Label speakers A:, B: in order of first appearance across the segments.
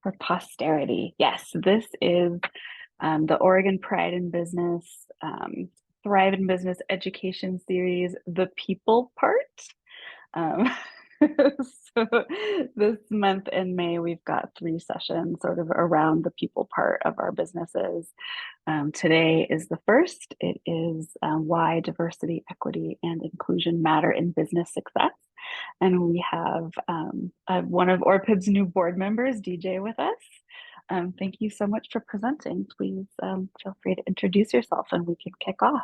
A: For posterity. Yes, this is the Oregon Pride in Business, Thrive in Business education series, the people part. Um, so this month in May, we've got 3 sessions sort of around the people part of our businesses. Today is the first. It is why diversity, equity, and inclusion matter in business success. And we have one of ORPID's new board members, DJ, with us. Thank you so much for presenting. Please feel free to introduce yourself and we can kick off.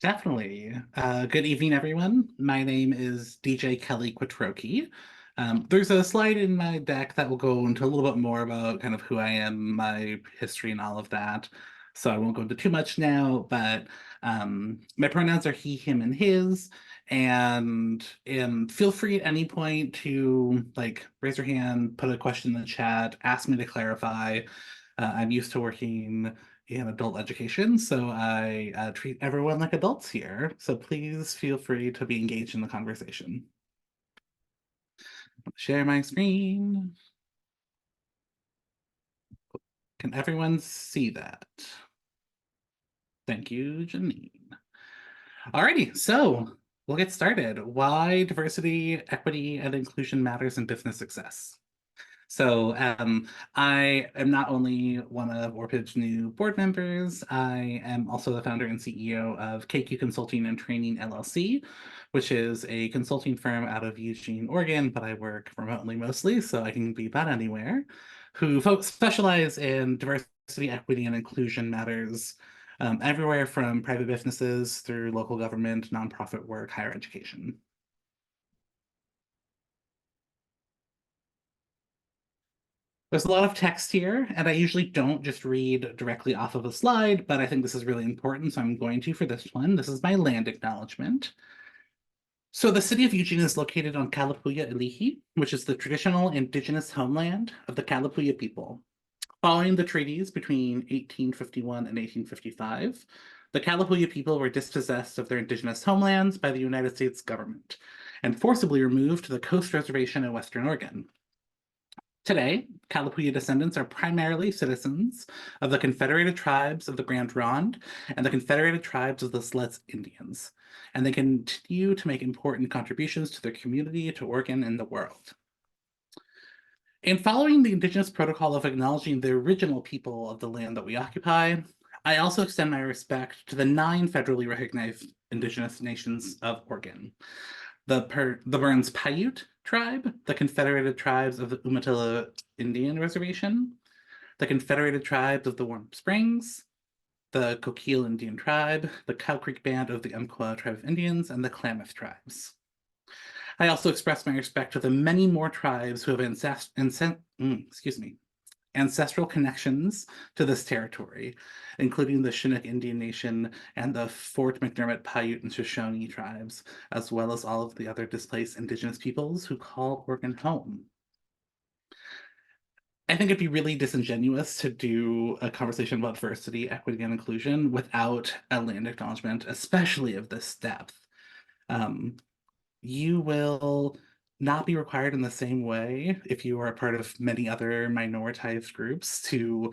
B: Definitely. Good evening, everyone. My name is DJ Kelly-Quattrocchi. There's a slide in my deck that will go into a little bit more about kind of who I am, my history, and all of that. So I won't go into too much now, but my pronouns are he, him, and his. And feel free at any point to raise your hand, put a question in the chat, ask me to clarify. I'm used to working in adult education, so I treat everyone like adults here. So please feel free to be engaged in the conversation. Share my screen. Can everyone see that? Thank you, Janine. Alrighty, so we'll get started. Why diversity, equity, and inclusion matters in business success. So I am not only one of ORPID's new board members, I am also the founder and CEO of KQ Consulting and Training LLC, which is a consulting firm out of Eugene, Oregon, but I work remotely mostly, so I can be about anywhere, who folks specialize in diversity, equity, and inclusion matters everywhere from private businesses through local government, nonprofit work, higher education. There's a lot of text here, and I usually don't just read directly off of a slide, but I think this is really important, so I'm going to for this one. This is my land acknowledgement. So the city of Eugene is located on Kalapuya Ilihi, which is the traditional indigenous homeland of the Kalapuya people. Following the treaties between 1851 and 1855, the Kalapuya people were dispossessed of their indigenous homelands by the United States government and forcibly removed to the Coast Reservation in Western Oregon. Today, Kalapuya descendants are primarily citizens of the Confederated Tribes of the Grand Ronde and the Confederated Tribes of the Siletz Indians, and they continue to make important contributions to their community, to Oregon, and the world. In following the Indigenous protocol of acknowledging the original people of the land that we occupy, I also extend my respect to the 9 federally recognized Indigenous nations of Oregon. The Burns Paiute tribe, the Confederated Tribes of the Umatilla Indian Reservation, the Confederated Tribes of the Warm Springs, the Coquille Indian Tribe, the Cow Creek Band of the Umpqua Tribe of Indians, and the Klamath Tribes. I also express my respect to the many more tribes who have ancestral connections to this territory, including the Chinook Indian Nation and the Fort McDermott Paiute and Shoshone tribes, as well as all of the other displaced Indigenous peoples who call Oregon home. I think it'd be really disingenuous to do a conversation about diversity, equity, and inclusion without a land acknowledgement, especially of this depth. You will not be required in the same way if you are a part of many other minoritized groups to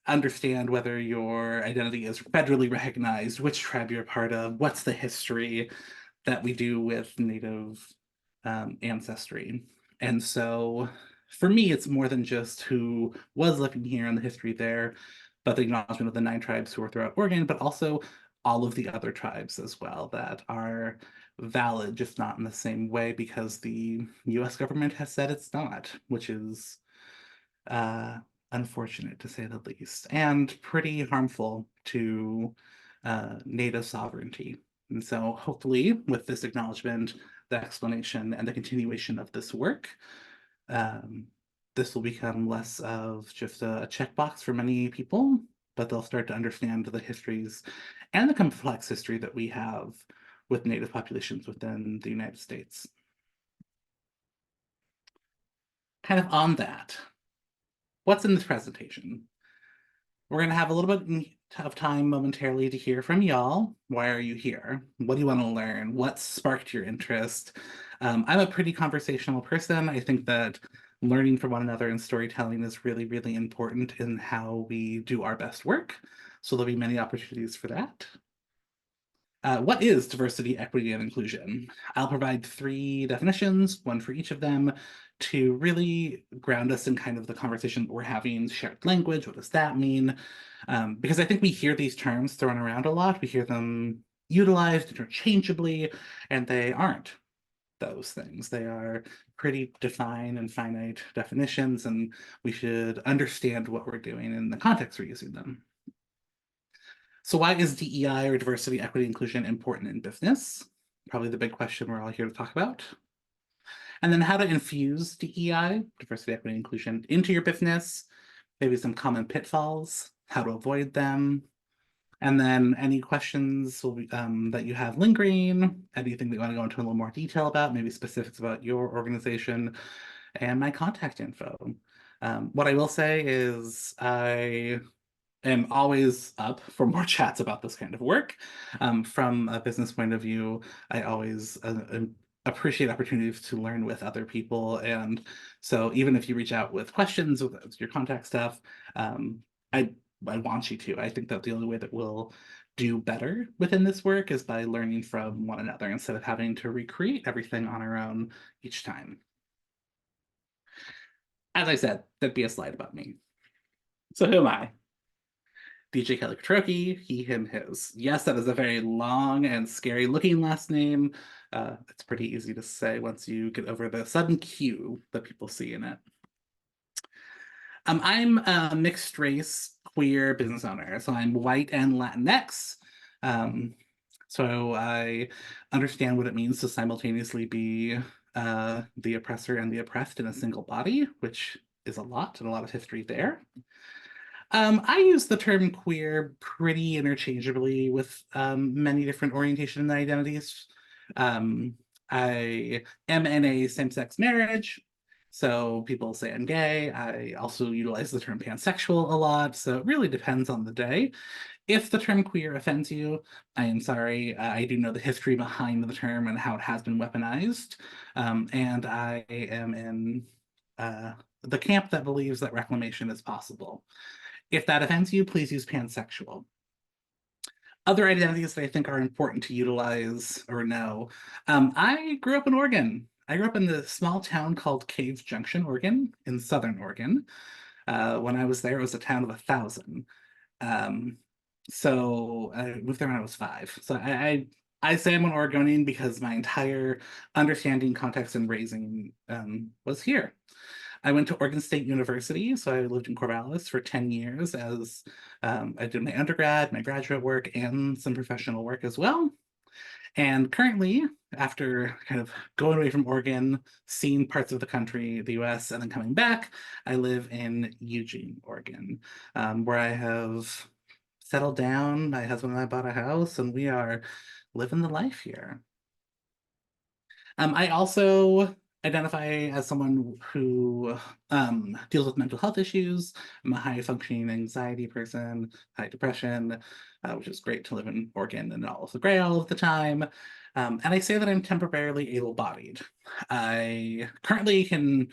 B: understand whether your identity is federally recognized, which tribe you're a part of, what's the history that we do with Native ancestry. And so for me, it's more than just who was living here and the history there, but the acknowledgement of the 9 tribes who are throughout Oregon, but also all of the other tribes as well that are valid, just not in the same way because the US government has said it's not, which is unfortunate to say the least, and pretty harmful to Native sovereignty. And so hopefully with this acknowledgement, the explanation, and the continuation of this work, this will become less of just a checkbox for many people, but they'll start to understand the histories and the complex history that we have with Native populations within the United States. Kind of on that, what's in this presentation? We're going to have a little bit of time momentarily to hear from y'all. Why are you here? What do you want to learn? What sparked your interest? I'm a pretty conversational person. I think that learning from one another and storytelling is really, really important in how we do our best work. So there'll be many opportunities for that. What is diversity, equity, and inclusion? I'll provide three definitions, one for each of them, to really ground us in kind of the conversation that we're having. Shared language, what does that mean? Because I think we hear these terms thrown around a lot. We hear them utilized interchangeably, and they aren't those things. They are pretty defined and finite definitions, and we should understand what we're doing in the context we're using them. So why is DEI, or diversity, equity, inclusion, important in business? Probably the big question we're all here to talk about. And then how to infuse DEI, diversity, equity, inclusion, into your business, maybe some common pitfalls, how to avoid them, and then any questions will be, that you have lingering, anything that you want to go into a little more detail about, maybe specifics about your organization, and my contact info. What I will say is I am always up for more chats about this kind of work. From a business point of view, I always appreciate opportunities to learn with other people. And so even if you reach out with questions with your contact stuff, I I want you to. I think that the only way that we'll do better within this work is by learning from one another instead of having to recreate everything on our own each time. As I said, there'd be a slide about me. So who am I? DJ Kelly-Quattrocchi, he, him, his. Yes, that is a very long and scary looking last name. It's pretty easy to say once you get over the sudden Q that people see in it. I'm a mixed race queer business owner, so I'm white and Latinx. Um, so I understand what it means to simultaneously be the oppressor and the oppressed in a single body, which is a lot and a lot of history there. I use the term queer pretty interchangeably with many different orientation and identities. Um, I am in a same-sex marriage, so people say I'm gay. I also utilize the term pansexual a lot, so it really depends on the day. If the term queer offends you, I am sorry. I do know the history behind the term and how it has been weaponized, and I am in the camp that believes that reclamation is possible. If that offends you, please use pansexual. Other identities that I think are important to utilize or know. I grew up in Oregon. I grew up in the small town called Cave Junction, Oregon, in Southern Oregon. When I was there, it was a town of 1,000. Um, so I moved there when I was 5. So I say I'm an Oregonian because my entire understanding, context, and raising was here. I went to Oregon State University, so I lived in Corvallis for 10 years as I did my undergrad, my graduate work, and some professional work as well. And currently, after kind of going away from Oregon, seeing parts of the country, the US, and then coming back, I live in Eugene, Oregon, where I have settled down. My husband and I bought a house, and we are living the life here. I also identify as someone who deals with mental health issues. I'm a high functioning anxiety person, high depression, which is great to live in Oregon and all of the gray all of the time. And I say that I'm temporarily able-bodied. I currently can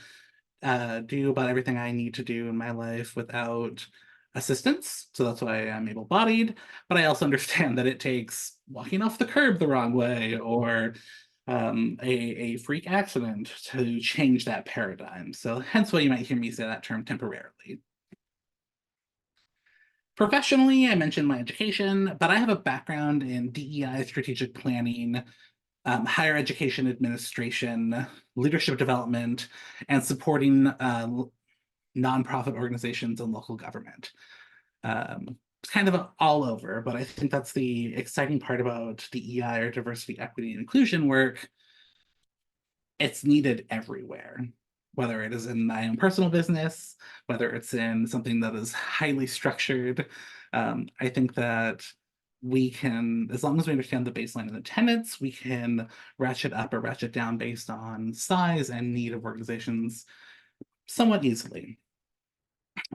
B: do about everything I need to do in my life without assistance. So that's why I'm able-bodied. But I also understand that it takes walking off the curb the wrong way or a freak accident to change that paradigm. So hence why you might hear me say that term temporarily. Professionally, I mentioned my education, but I have a background in DEI strategic planning, higher education administration, leadership development, and supporting nonprofit organizations and local government. It's kind of all over, but I think that's the exciting part about DEI, or diversity, equity, and inclusion work. It's needed everywhere, whether it is in my own personal business, whether it's in something that is highly structured. I think that we can, as long as we understand the baseline and the tenets, we can ratchet up or ratchet down based on size and need of organizations somewhat easily.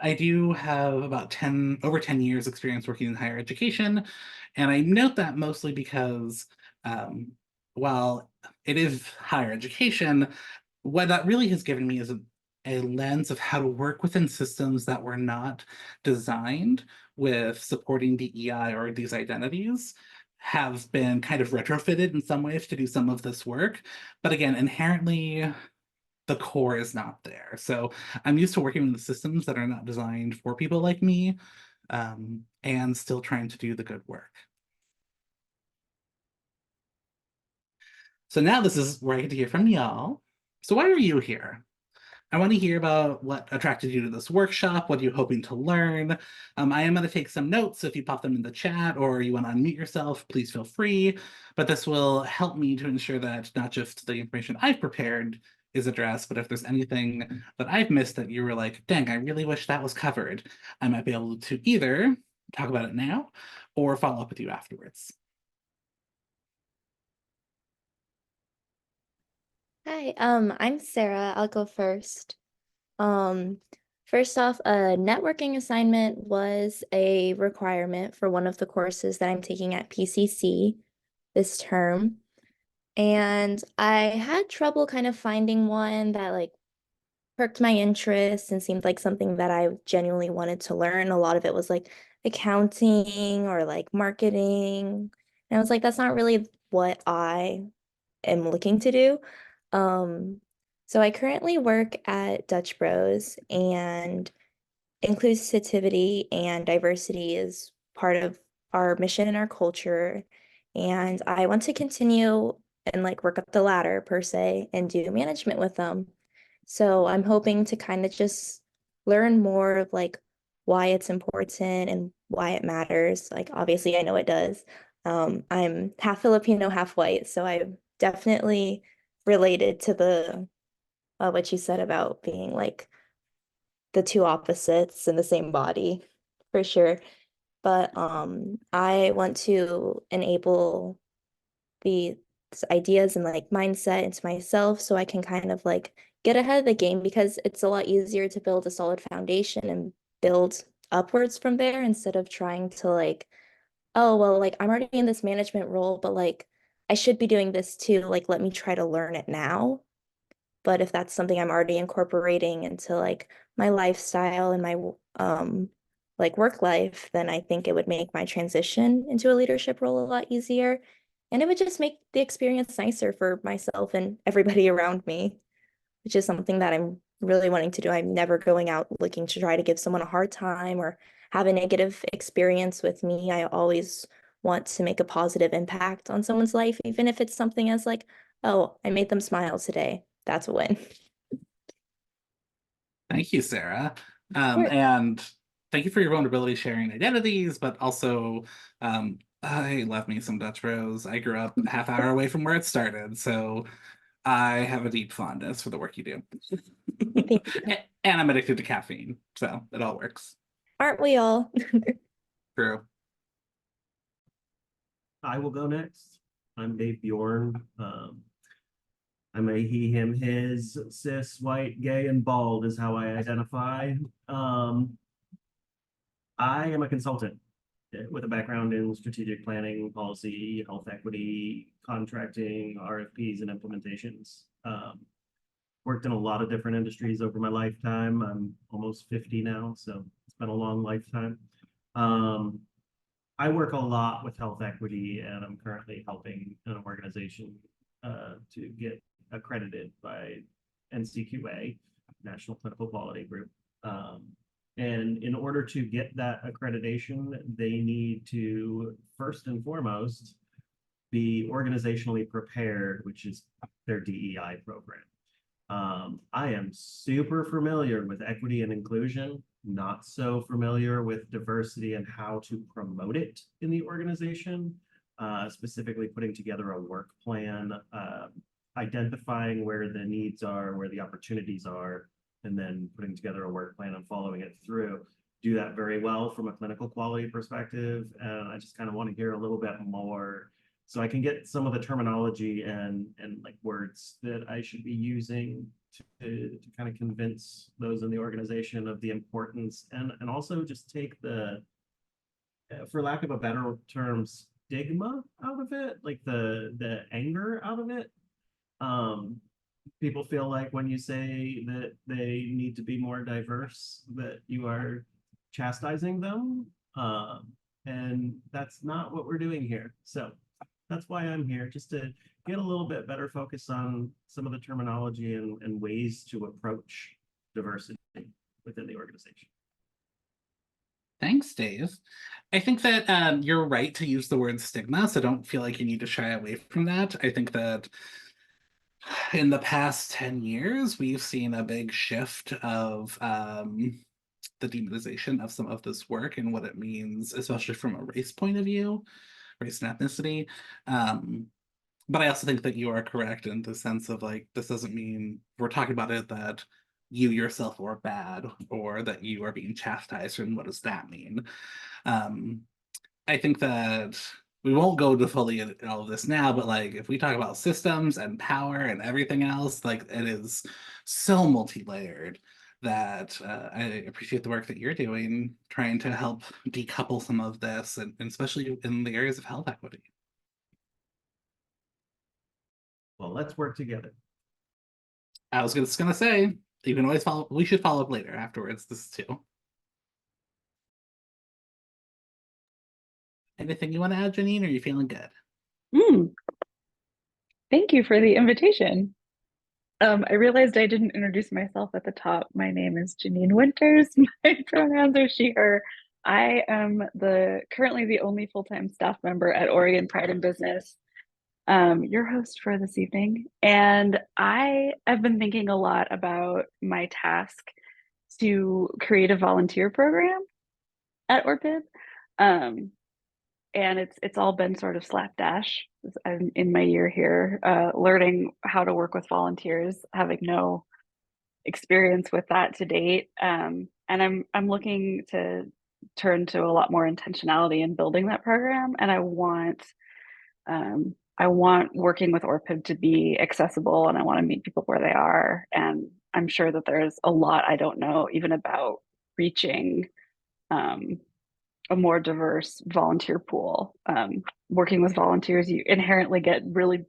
B: I do have about over 10 years experience working in higher education, and I note that mostly because while it is higher education. What that really has given me is a lens of how to work within systems that were not designed with supporting DEI or these identities, have been kind of retrofitted in some ways to do some of this work. But again, inherently, the core is not there. So I'm used to working with systems that are not designed for people like me, and still trying to do the good work. So now this is where I get to hear from y'all. So why are you here? I want to hear about what attracted you to this workshop. What are you hoping to learn? I am going to take some notes. So if you pop them in the chat or you want to unmute yourself, please feel free. But this will help me to ensure that not just the information I've prepared is addressed, but if there's anything that I've missed that you were like, dang, I really wish that was covered, I might be able to either talk about it now or follow up with you afterwards.
C: Hi, I'm Sarah. I'll go first. Um, First off, a networking assignment was a requirement for one of the courses that I'm taking at PCC this term. And I had trouble kind of finding one that like perked my interest and seemed like something that I genuinely wanted to learn. A lot of it was like accounting or like marketing. And I was like, that's not really what I am looking to do. Um, so I currently work at Dutch Bros, and inclusivity and diversity is part of our mission and our culture. And I want to continue and like work up the ladder per se and do management with them. So I'm hoping to kind of just learn more of like why it's important and why it matters. Like obviously I know it does. I'm half Filipino, half white, so I'm definitely related to the what you said about being like the two opposites in the same body, for sure. But I want to enable the ideas and like mindset into myself so I can kind of like get ahead of the game because it's a lot easier to build a solid foundation and build upwards from there instead of trying to like, oh, well, like I'm already in this management role, but like I should be doing this too. Like, let me try to learn it now. But if that's something I'm already incorporating into like my lifestyle and my like work life, then I think it would make my transition into a leadership role a lot easier. And it would just make the experience nicer for myself and everybody around me, which is something that I'm really wanting to do. I'm never going out looking to try to give someone a hard time or have a negative experience with me. I always want to make a positive impact on someone's life, even if it's something as like, oh, I made them smile today. That's a win.
B: Thank you, Sarah.
C: Sure.
B: And thank you for your vulnerability sharing identities, but also I love me some Dutch Bros. I grew up a half hour away from where it started, so I have a deep fondness for the work you do.
C: Thank you.
B: And I'm addicted to caffeine, so it all works.
C: Aren't we all?
B: True.
D: I will go next. I'm Dave Bjorn. I'm a he, him, his, cis, white, gay, and bald is how I identify. I am a consultant with a background in strategic planning, policy, health equity, contracting, RFPs, and implementations. Worked in a lot of different industries over my lifetime. I'm almost 50 now, so it's been a long lifetime. I work a lot with health equity, and I'm currently helping an organization to get accredited by NCQA, National Clinical Quality Group. And in order to get that accreditation, they need to first and foremost be organizationally prepared, which is their DEI program. I am super familiar with equity and inclusion, not so familiar with diversity and how to promote it in the organization, specifically putting together a work plan, identifying where the needs are, where the opportunities are, and then putting together a work plan and following it through. Do that very well from a clinical quality perspective. And I just kind of want to hear a little bit more so I can get some of the terminology and like words that I should be using to kind of convince those in the organization of the importance and also just take the, for lack of a better term, stigma out of it, like the anger out of it. People feel like when you say that they need to be more diverse, that you are chastising them. And that's not what we're doing here. So that's why I'm here, just to get a little bit better focus on some of the terminology and ways to approach diversity within the organization.
B: Thanks, Dave. I think that you're right to use the word stigma, so don't feel like you need to shy away from that. I think that in the past 10 years, we've seen a big shift of the demonization of some of this work and what it means, especially from a race point of view, race and ethnicity. But I also think that you are correct in the sense of like, this doesn't mean we're talking about it that you yourself are bad or that you are being chastised, and what does that mean? I think that we won't go to fully in all of this now, but like if we talk about systems and power and everything else, like it is so multi-layered that I appreciate the work that you're doing, trying to help decouple some of this, and especially in the areas of health equity.
D: Well, let's work together.
B: I was just gonna say, you can always follow. We should follow up later afterwards. This too. Anything you want to add, Janine? Or are you feeling good?
A: Thank you for the invitation. I realized I didn't introduce myself at the top. My name is Janine Winters. My pronouns are she, her. I am currently the only full-time staff member at Oregon Pride in Business, your host for this evening. And I have been thinking a lot about my task to create a volunteer program at ORPID. And it's all been sort of slapdash. I'm in my year here, learning how to work with volunteers, having no experience with that to date. And I'm looking to turn to a lot more intentionality in building that program. And I want working with ORPID to be accessible, and I want to meet people where they are. And I'm sure that there's a lot I don't know even about reaching a more diverse volunteer pool. Working with volunteers, you inherently get really,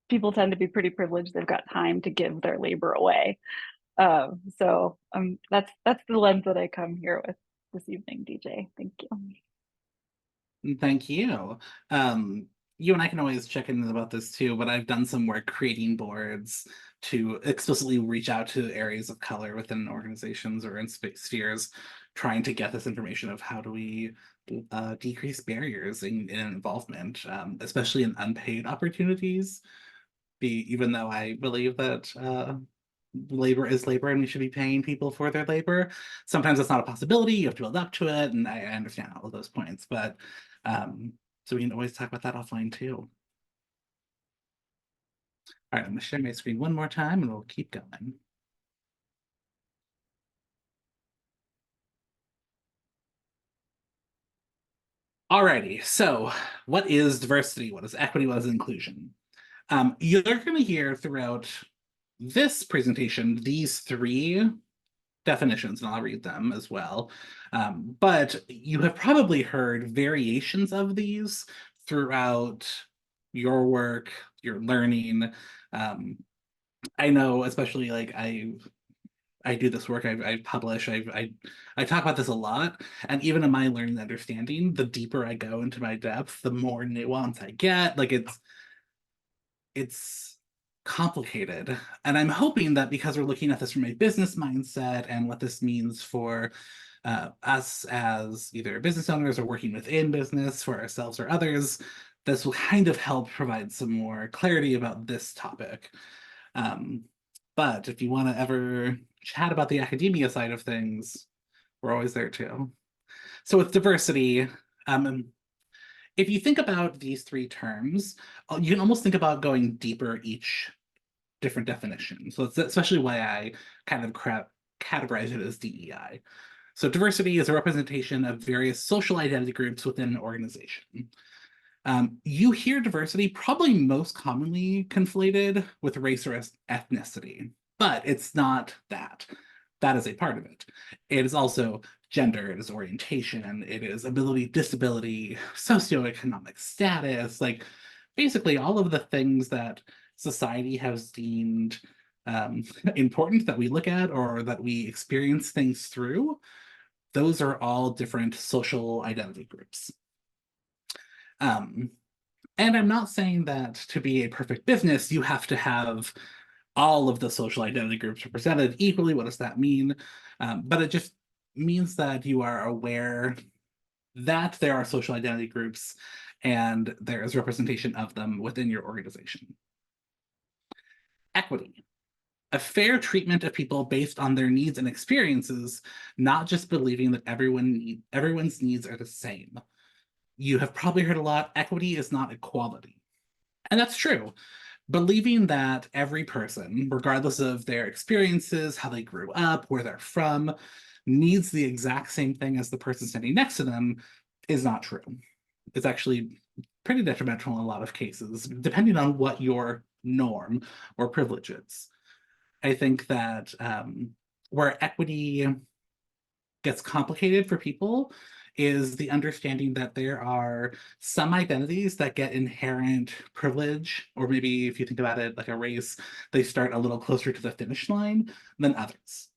A: people tend to be pretty privileged. They've got time to give their labor away. So that's the lens that I come here with this evening, DJ. Thank you.
B: Thank you. You and I can always check in about this too, but I've done some work creating boards to explicitly reach out to areas of color within organizations or in spheres, trying to get this information of how do we decrease barriers in involvement, especially in unpaid opportunities. Even though I believe that labor is labor and we should be paying people for their labor, sometimes that's not a possibility. You have to build up to it, and I understand all of those points, but so we can always talk about that offline too. All right, I'm gonna share my screen one more time and we'll keep going. Alrighty, so what is diversity? What is equity? What is inclusion? You're going to hear throughout this presentation these three definitions, and I'll read them as well. But you have probably heard variations of these throughout your work, your learning. I know, especially like I do this work, I publish, I talk about this a lot, and even in my learning and understanding, the deeper I go into my depth, the more nuance I get. Like it's complicated, and I'm hoping that because we're looking at this from a business mindset and what this means for us as either business owners or working within business for ourselves or others, this will kind of help provide some more clarity about this topic. But if you want to ever chat about the academia side of things, we're always there too. So with diversity, if you think about these three terms, you can almost think about going deeper each different definition. So it's especially why I kind of categorize it as DEI. So diversity is a representation of various social identity groups within an organization. You hear diversity probably most commonly conflated with race or ethnicity, but it's not that. That is a part of it. It is also gender, it is orientation, it is ability, disability, socioeconomic status, like basically all of the things that society has deemed important that we look at or that we experience things through, those are all different social identity groups. And I'm not saying that to be a perfect business, you have to have all of the social identity groups represented equally. What does that mean? But it just means that you are aware that there are social identity groups and there is representation of them within your organization. Equity. A fair treatment of people based on their needs and experiences, not just believing that everyone's needs are the same. You have probably heard a lot, equity is not equality. And that's true. Believing that every person, regardless of their experiences, how they grew up, where they're from, needs the exact same thing as the person standing next to them is not true. It's actually pretty detrimental in a lot of cases, depending on what your norm or privilege is. I think that where equity gets complicated for people is the understanding that there are some identities that get inherent privilege, or maybe if you think about it like a race, they start a little closer to the finish line than others.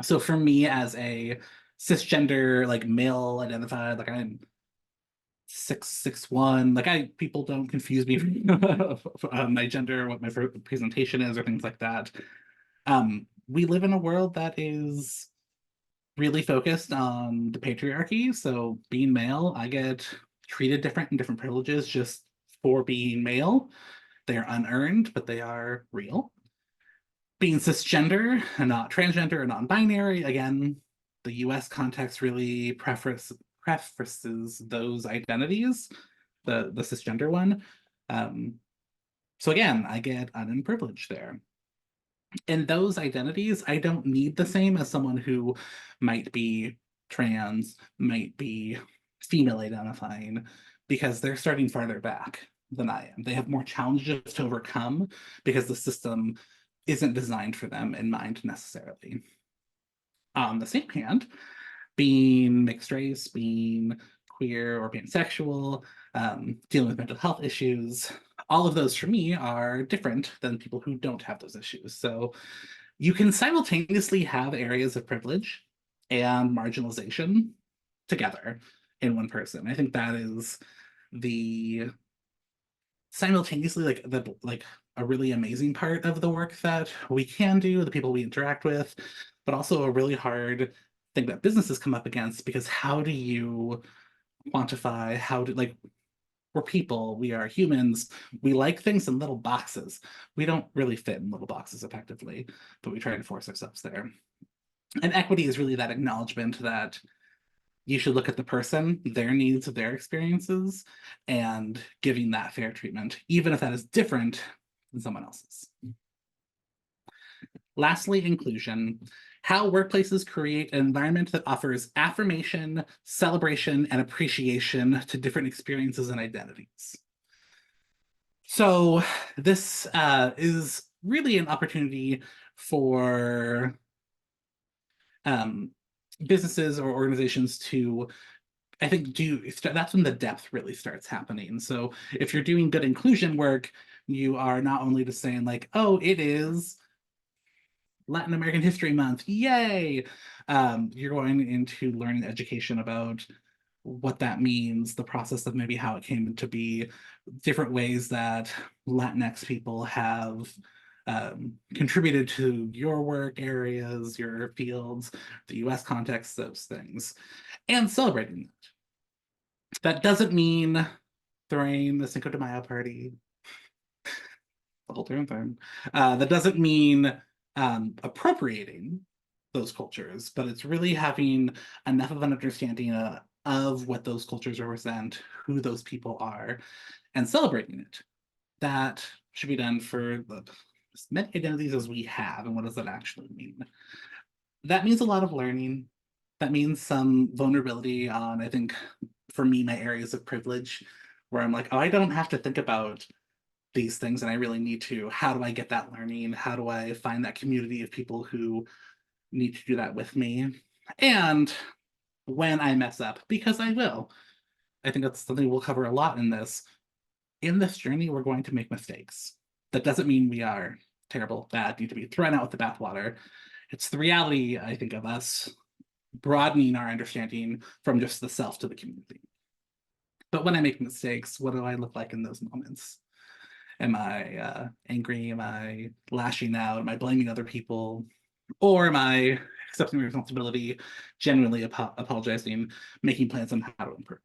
B: So for me as a cisgender, like male identified, like I'm 6'1", like people don't confuse me for my gender, what my presentation is, or things like that. We live in a world that is really focused on the patriarchy. So being male, I get treated different in different privileges just for being male. They are unearned, but they are real. Being cisgender and not transgender or non-binary, again, the US context really prefaces those identities, the cisgender one. So again, I get unearned privilege there. In those identities, I don't need the same as someone who might be trans, might be female identifying, because they're starting farther back than I am. They have more challenges to overcome because the system isn't designed for them in mind necessarily. On the same hand, being mixed race, being queer or pansexual, dealing with mental health issues, all of those for me are different than people who don't have those issues. So you can simultaneously have areas of privilege and marginalization together in one person. I think that is the simultaneously like a really amazing part of the work that we can do, the people we interact with, but also a really hard thing that businesses come up against, because how do you quantify, we're people, we are humans, we like things in little boxes. We don't really fit in little boxes effectively, but we try to force ourselves there. And equity is really that acknowledgement that you should look at the person, their needs, their experiences, and giving that fair treatment, even if that is different than someone else's. Lastly, inclusion. How workplaces create an environment that offers affirmation, celebration, and appreciation to different experiences and identities. So this is really an opportunity for businesses or organizations to, I think, that's when the depth really starts happening. So if you're doing good inclusion work, you are not only just saying like, oh, it is Latin American History Month, yay! You're going into learning education about what that means, the process of maybe how it came to be, different ways that Latinx people have contributed to your work areas, your fields, the US context, those things, and celebrating that. That doesn't mean throwing the Cinco de Mayo party, the whole damn thing. That doesn't mean appropriating those cultures, but it's really having enough of an understanding of what those cultures represent, who those people are, and celebrating it. That should be done for as many identities as we have, and what does that actually mean? That means a lot of learning. That means some vulnerability on, I think, for me, my areas of privilege, where I'm like, oh, I don't have to think about these things, and I really need to. How do I get that learning? How do I find that community of people who need to do that with me? And when I mess up, because I will, I think that's something we'll cover a lot in this. In this journey, we're going to make mistakes. That doesn't mean we are terrible, bad, need to be thrown out with the bathwater. It's the reality, I think, of us broadening our understanding from just the self to the community. But when I make mistakes, what do I look like in those moments? Am I angry? Am I lashing out? Am I blaming other people? Or am I accepting responsibility, genuinely apologizing, making plans on how to improve?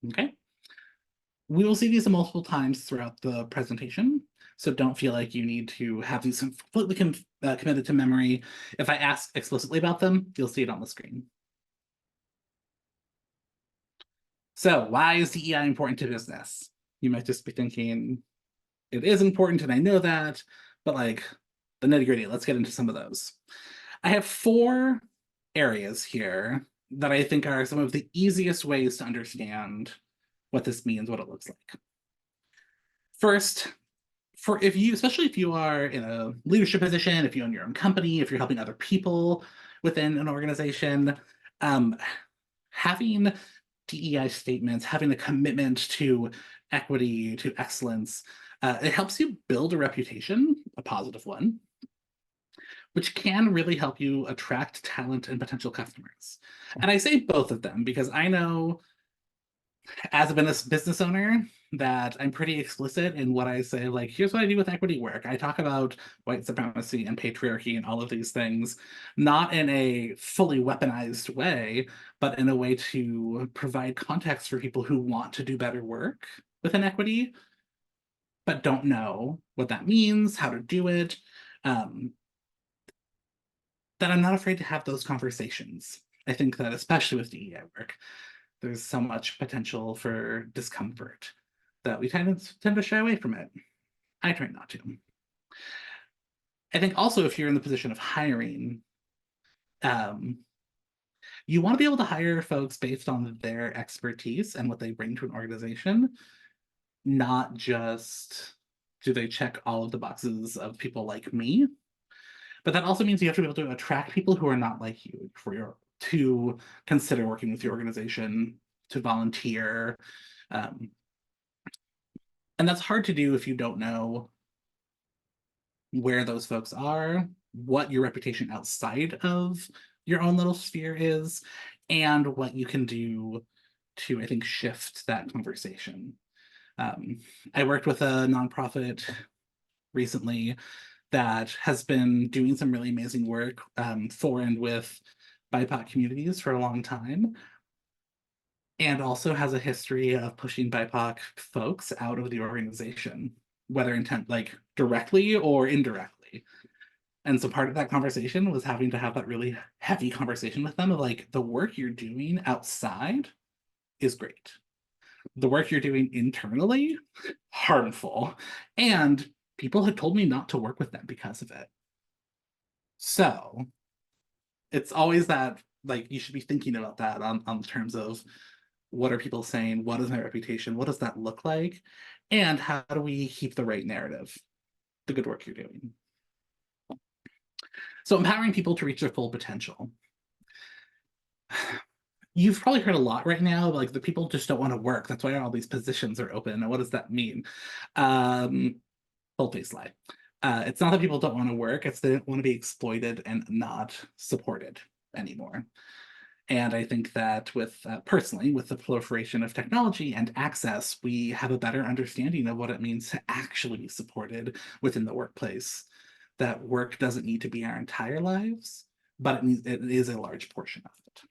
B: Okay. We will see these multiple times throughout the presentation, so don't feel like you need to have these completely committed to memory. If I ask explicitly about them, you'll see it on the screen. So why is DEI important to business? You might just be thinking, it is important and I know that, but like the nitty-gritty, let's get into some of those. I have 4 areas here that I think are some of the easiest ways to understand what this means, what it looks like. First, especially if you are in a leadership position, if you own your own company, if you're helping other people within an organization, having DEI statements, having a commitment to equity, to excellence, it helps you build a reputation, a positive one, which can really help you attract talent and potential customers. And I say both of them because I know as a business owner that I'm pretty explicit in what I say, like, here's what I do with equity work. I talk about white supremacy and patriarchy and all of these things, not in a fully weaponized way, but in a way to provide context for people who want to do better work within equity, but don't know what that means, how to do it. That I'm not afraid to have those conversations. I think that especially with DEI work, there's so much potential for discomfort that we tend to shy away from it. I try not to. I think also if you're in the position of hiring, you want to be able to hire folks based on their expertise and what they bring to an organization, not just do they check all of the boxes of people like me. But that also means you have to be able to attract people who are not like you to consider working with your organization, to volunteer. And that's hard to do if you don't know where those folks are, what your reputation outside of your own little sphere is, and what you can do to, I think, shift that conversation. I worked with a nonprofit recently that has been doing some really amazing work for and with BIPOC communities for a long time, and also has a history of pushing BIPOC folks out of the organization, whether like directly or indirectly. And so part of that conversation was having to have that really heavy conversation with them of like, the work you're doing outside is great. The work you're doing internally, harmful. And people had told me not to work with them because of it. So it's always that, like, you should be thinking about that on terms of what are people saying? What is my reputation? What does that look like? And how do we keep the right narrative? The good work you're doing. So empowering people to reach their full potential. You've probably heard a lot right now, like the people just don't want to work. That's why all these positions are open. And what does that mean? Full-face lie. It's not that people don't want to work, it's they don't want to be exploited and not supported anymore. And I think that with, personally, with the proliferation of technology and access, we have a better understanding of what it means to actually be supported within the workplace. That work doesn't need to be our entire lives, but it is a large portion of it.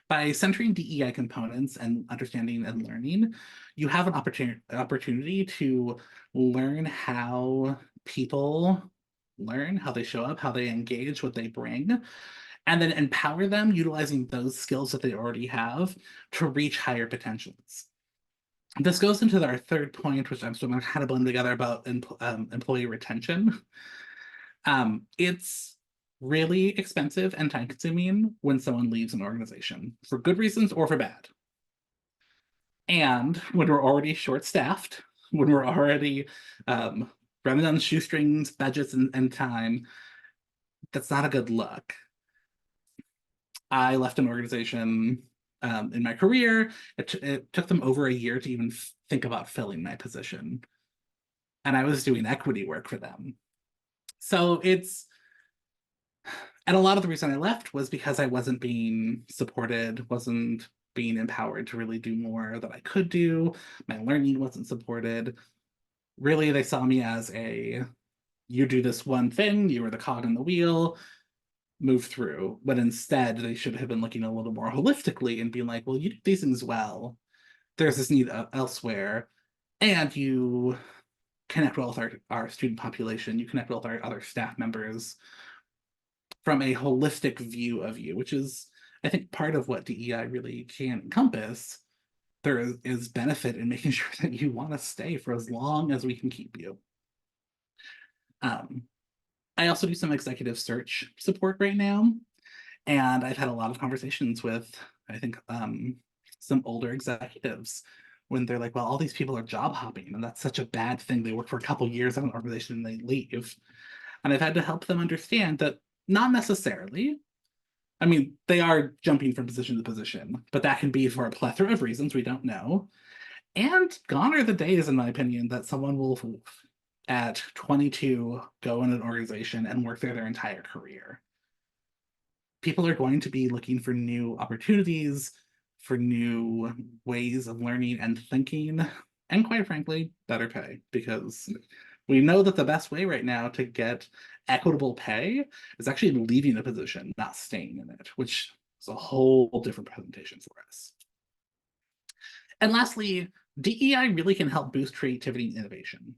B: By centering DEI components and understanding and learning, you have an opportunity to learn how people learn, how they show up, how they engage, what they bring, and then empower them utilizing those skills that they already have to reach higher potentials. This goes into our third point, which I'm still going to kind of blend together about employee retention. It's really expensive and time consuming when someone leaves an organization for good reasons or for bad. And when we're already short-staffed, when we're already running on shoestrings, budgets, and time, that's not a good look. I left an organization in my career. It took them over a year to even think about filling my position. and I was doing equity work for them. So and a lot of the reason I left was because I wasn't being supported, wasn't being empowered to really do more that I could do. My learning wasn't supported. Really, they saw me as you do this one thing, you were the cog in the wheel, move through. But instead, they should have been looking a little more holistically and being like, well, you do these things well. There's this need elsewhere. And you connect well with our student population. You connect well with our other staff members from a holistic view of you, which is, I think, part of what DEI really can encompass. There is benefit in making sure that you want to stay for as long as we can keep you. I also do some executive search support right now, and I've had a lot of conversations with, I think, some older executives when they're like, well, all these people are job hopping, and that's such a bad thing. They work for a couple years at an organization and they leave. And I've had to help them understand that not necessarily. I mean, they are jumping from position to position, but that can be for a plethora of reasons we don't know. And gone are the days, in my opinion, that someone will, at 22, go in an organization and work there their entire career. People are going to be looking for new opportunities, for new ways of learning and thinking, and quite frankly, better pay, because we know that the best way right now to get equitable pay is actually leaving a position, not staying in it, which is a whole different presentation for us. And lastly, DEI really can help boost creativity and innovation.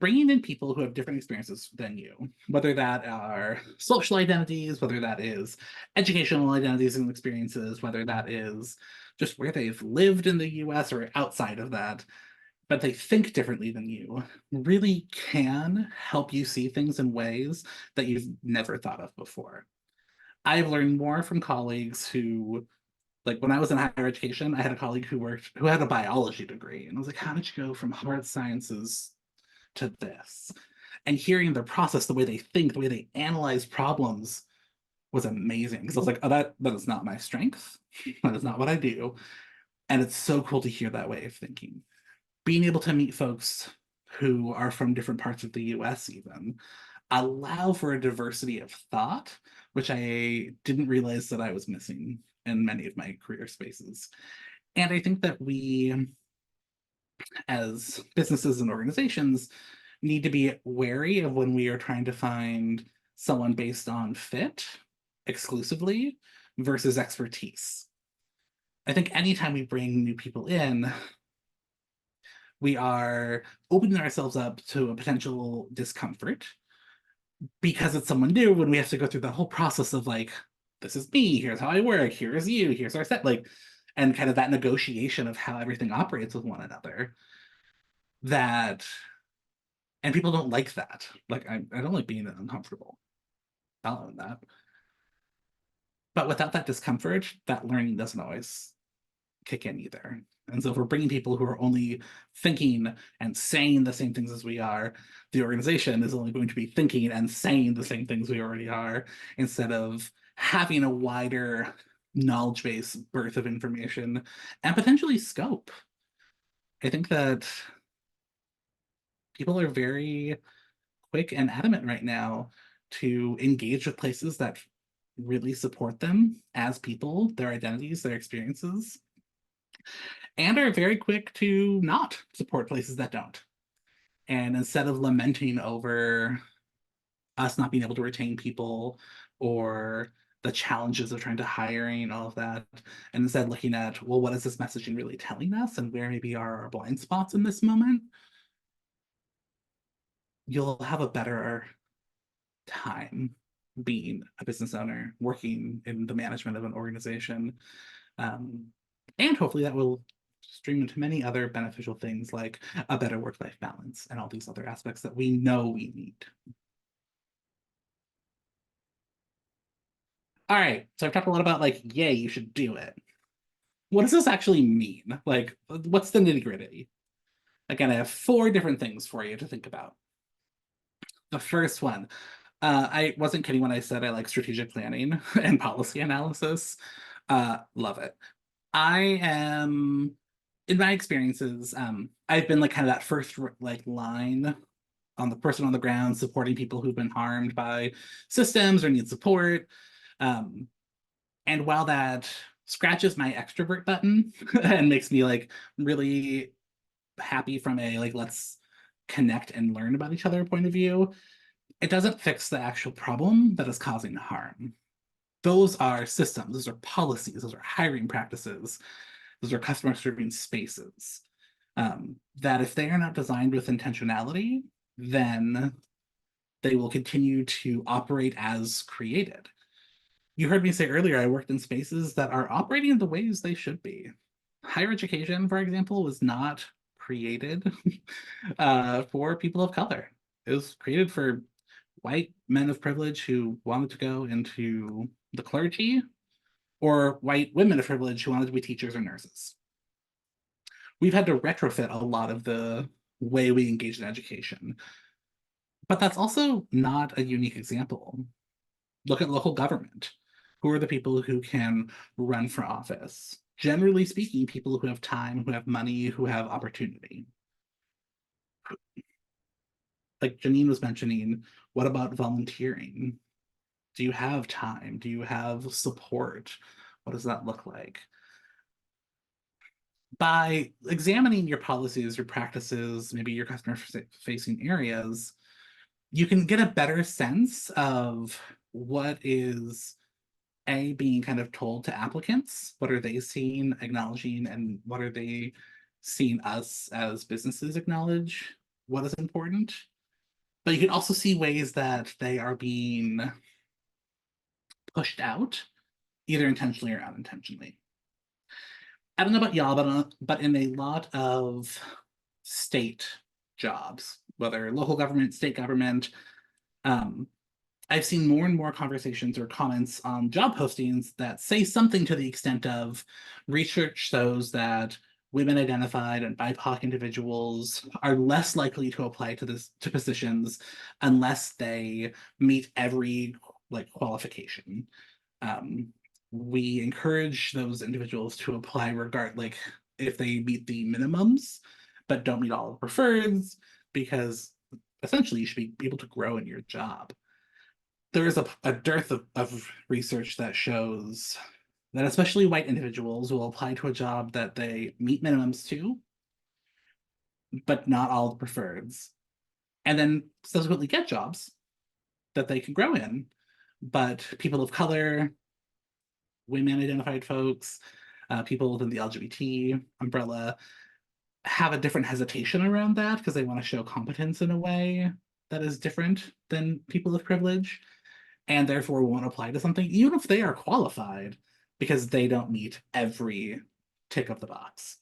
B: Bringing in people who have different experiences than you, whether that are social identities, whether that is educational identities and experiences, whether that is just where they've lived in the US or outside of that, but they think differently than you, really can help you see things in ways that you've never thought of before. I've learned more from colleagues who, like when I was in higher education, I had a colleague who had a biology degree, and I was like, how did you go from hard sciences to this? And hearing their process, the way they think, the way they analyze problems was amazing. Because I was like, oh, that is not my strength. That is not what I do. And it's so cool to hear that way of thinking. Being able to meet folks who are from different parts of the US even allow for a diversity of thought, which I didn't realize that I was missing in many of my career spaces. And I think that we, as businesses and organizations, need to be wary of when we are trying to find someone based on fit exclusively versus expertise. I think anytime we bring new people in, we are opening ourselves up to a potential discomfort because it's someone new when we have to go through the whole process of like, this is me, here's how I work, here's you, here's our set, like, and kind of that negotiation of how everything operates with one another. And people don't like that. Like, I don't like being uncomfortable following that. But without that discomfort, that learning doesn't always kick in either. And so if we're bringing people who are only thinking and saying the same things as we are, the organization is only going to be thinking and saying the same things we already are, instead of having a wider knowledge base, birth of information, and potentially scope. I think that people are very quick and adamant right now to engage with places that really support them as people, their identities, their experiences, and are very quick to not support places that don't. And instead of lamenting over us not being able to retain people or the challenges of trying to hiring, all of that, and instead looking at, well, what is this messaging really telling us and where maybe are our blind spots in this moment, you'll have a better time being a business owner, working in the management of an organization. And hopefully that will stream into many other beneficial things like a better work-life balance and all these other aspects that we know we need. All right, so I've talked a lot about like, yay, you should do it. What does this actually mean? Like, what's the nitty-gritty? Again, I have 4 different things for you to think about. The first one, I wasn't kidding when I said I like strategic planning and policy analysis. Love it. I am in my experiences, I've been like kind of that first like line on the person on the ground supporting people who've been harmed by systems or need support. Um, and while that scratches my extrovert button and makes me like really happy from a like let's connect and learn about each other point of view, it doesn't fix the actual problem that is causing harm. Those are systems, those are policies, those are hiring practices, those are customer serving spaces. That if they are not designed with intentionality, then they will continue to operate as created. You heard me say earlier, I worked in spaces that are operating in the ways they should be. Higher education, for example, was not created for people of color. It was created for white men of privilege who wanted to go into the clergy, or white women of privilege who wanted to be teachers or nurses. We've had to retrofit a lot of the way we engage in education. But that's also not a unique example. Look at local government. Who are the people who can run for office? Generally speaking, people who have time, who have money, who have opportunity. Like Janine was mentioning, what about volunteering? Do you have time? Do you have support? What does that look like? By examining your policies, your practices, maybe your customer facing areas, you can get a better sense of what is being kind of told to applicants. What are they seeing, acknowledging, and what are they seeing us as businesses acknowledge what is important? But you can also see ways that they are being pushed out, either intentionally or unintentionally. I don't know about y'all, but in a lot of state jobs, whether local government, state government, um, I've seen more and more conversations or comments on job postings that say something to the extent of research shows that women identified and BIPOC individuals are less likely to apply to positions unless they meet every like qualification. Um, we encourage those individuals to apply like if they meet the minimums, but don't meet all the preferreds, because essentially you should be able to grow in your job. There is a dearth of research that shows that especially white individuals will apply to a job that they meet minimums to, but not all the preferreds, and then subsequently get jobs that they can grow in. But people of color, women identified folks, people within the LGBT umbrella have a different hesitation around that because they want to show competence in a way that is different than people of privilege, and therefore won't apply to something, even if they are qualified, because they don't meet every tick of the box.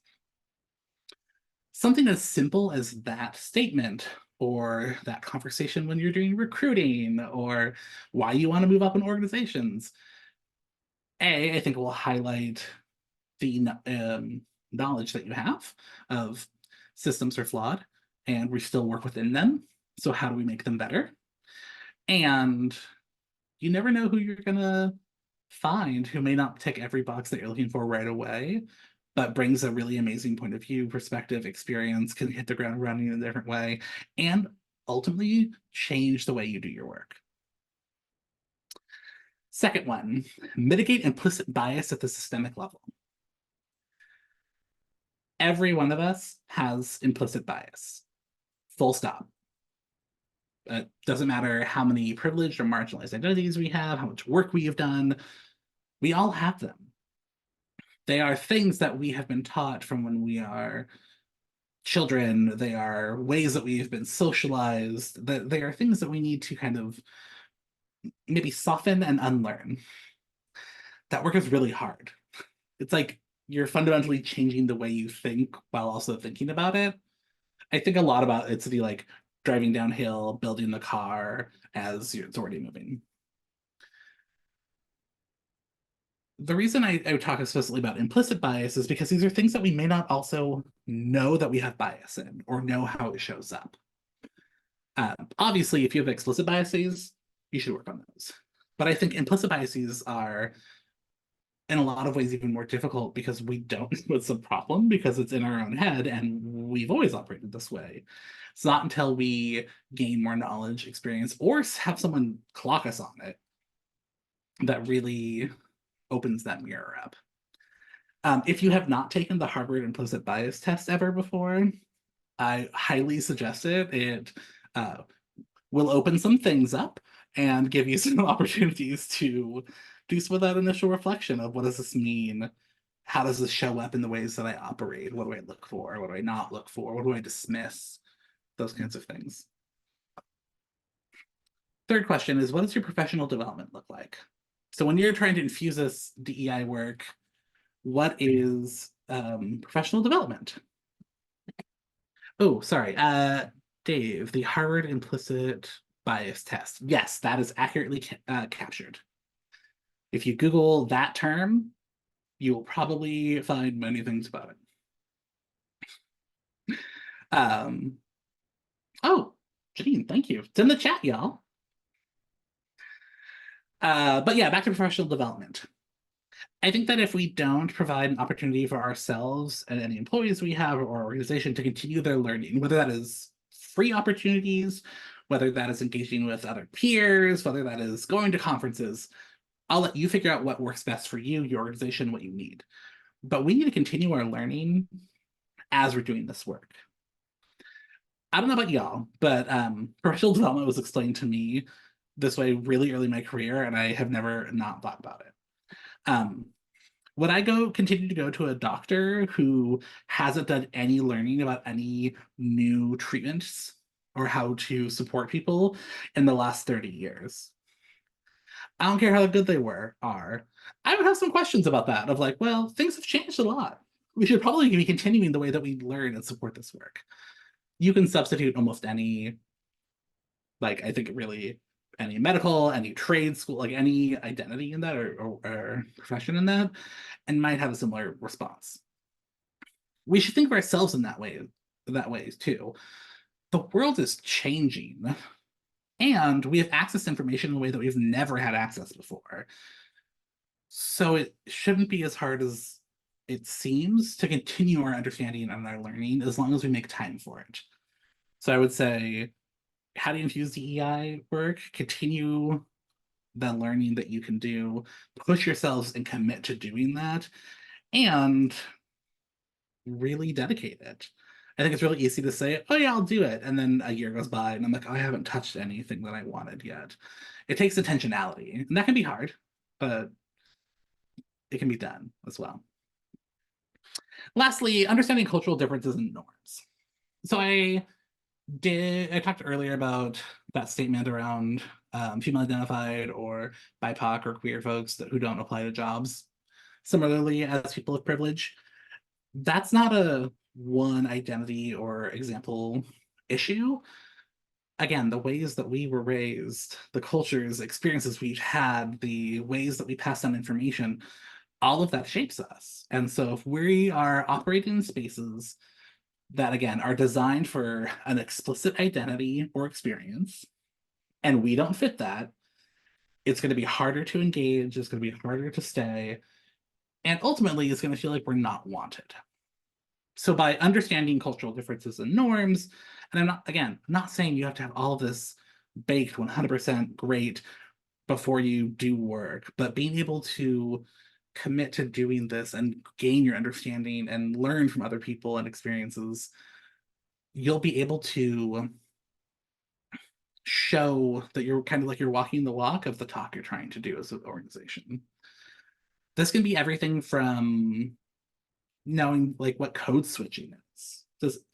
B: Something as simple as that statement, or that conversation when you're doing recruiting, or why you want to move up in organizations, I think will highlight the knowledge that you have of systems are flawed and we still work within them. So how do we make them better? And you never know who you're gonna find who may not tick every box that you're looking for right away, but brings a really amazing point of view, perspective, experience, can hit the ground running in a different way, and ultimately change the way you do your work. Second one, mitigate implicit bias at the systemic level. Every one of us has implicit bias, full stop. It doesn't matter how many privileged or marginalized identities we have, how much work we have done, we all have them. They are things that we have been taught from when we are children. They are ways that we've been socialized. That they are things that we need to kind of maybe soften and unlearn. That work is really hard. It's like you're fundamentally changing the way you think while also thinking about it. I think a lot about it's the like driving downhill, building the car as it's already moving. The reason I would talk explicitly about implicit bias is because these are things that we may not also know that we have bias in or know how it shows up. Obviously, if you have explicit biases, you should work on those. But I think implicit biases are in a lot of ways even more difficult because we don't know it's a problem because it's in our own head and we've always operated this way. It's not until we gain more knowledge, experience, or have someone clock us on it that really opens that mirror up. If you have not taken the Harvard implicit bias test ever before, I highly suggest it. It will open some things up and give you some opportunities to do some of that initial reflection of what does this mean? How does this show up in the ways that I operate? What do I look for? What do I not look for? What do I dismiss? Those kinds of things. Third question is, what does your professional development look like? So when you're trying to infuse this DEI work, what is professional development? Oh, sorry. Dave, the Harvard implicit bias test. Yes, that is accurately captured. If you Google that term, you will probably find many things about it. Oh, Janine, thank you. It's in the chat, y'all. But yeah, back to professional development. I think that if we don't provide an opportunity for ourselves and any employees we have or our organization to continue their learning, whether that is free opportunities, whether that is engaging with other peers, whether that is going to conferences, I'll let you figure out what works best for you, your organization, what you need. But we need to continue our learning as we're doing this work. I don't know about y'all, but professional development was explained to me this way really early in my career, and I have never not thought about it. Would I continue to go to a doctor who hasn't done any learning about any new treatments or how to support people in the last 30 years? I don't care how good they are. I would have some questions about that of like, well, things have changed a lot. We should probably be continuing the way that we learn and support this work. You can substitute almost any, like, I think really any medical, any trade school, like any identity in that or profession in that, and might have a similar response. We should think of ourselves in that way too. The world is changing, and we have access to information in a way that we've never had access before. So it shouldn't be as hard as it seems to continue our understanding and our learning as long as we make time for it. So I would say, how do you infuse DEI work? Continue the learning that you can do, push yourselves and commit to doing that, and really dedicate it. I think it's really easy to say, oh yeah, I'll do it. And then a year goes by and I'm like, oh, I haven't touched anything that I wanted yet. It takes intentionality, and that can be hard, but it can be done as well. Lastly, understanding cultural differences and norms. So I talked earlier about that statement around female identified or BIPOC or queer folks who don't apply to jobs similarly as people of privilege. That's not a one identity or example issue. Again, the ways that we were raised, the cultures, experiences we've had, the ways that we pass on information, all of that shapes us. And so if we are operating in spaces that, again, are designed for an explicit identity or experience, and we don't fit that, it's going to be harder to engage, it's going to be harder to stay, and ultimately it's going to feel like we're not wanted. So by understanding cultural differences and norms, and I'm not saying you have to have all of this baked 100% great before you do work, but being able to commit to doing this and gain your understanding and learn from other people and experiences, you'll be able to show that you're kind of like you're walking the walk of the talk you're trying to do as an organization. This can be everything from knowing like what code switching is.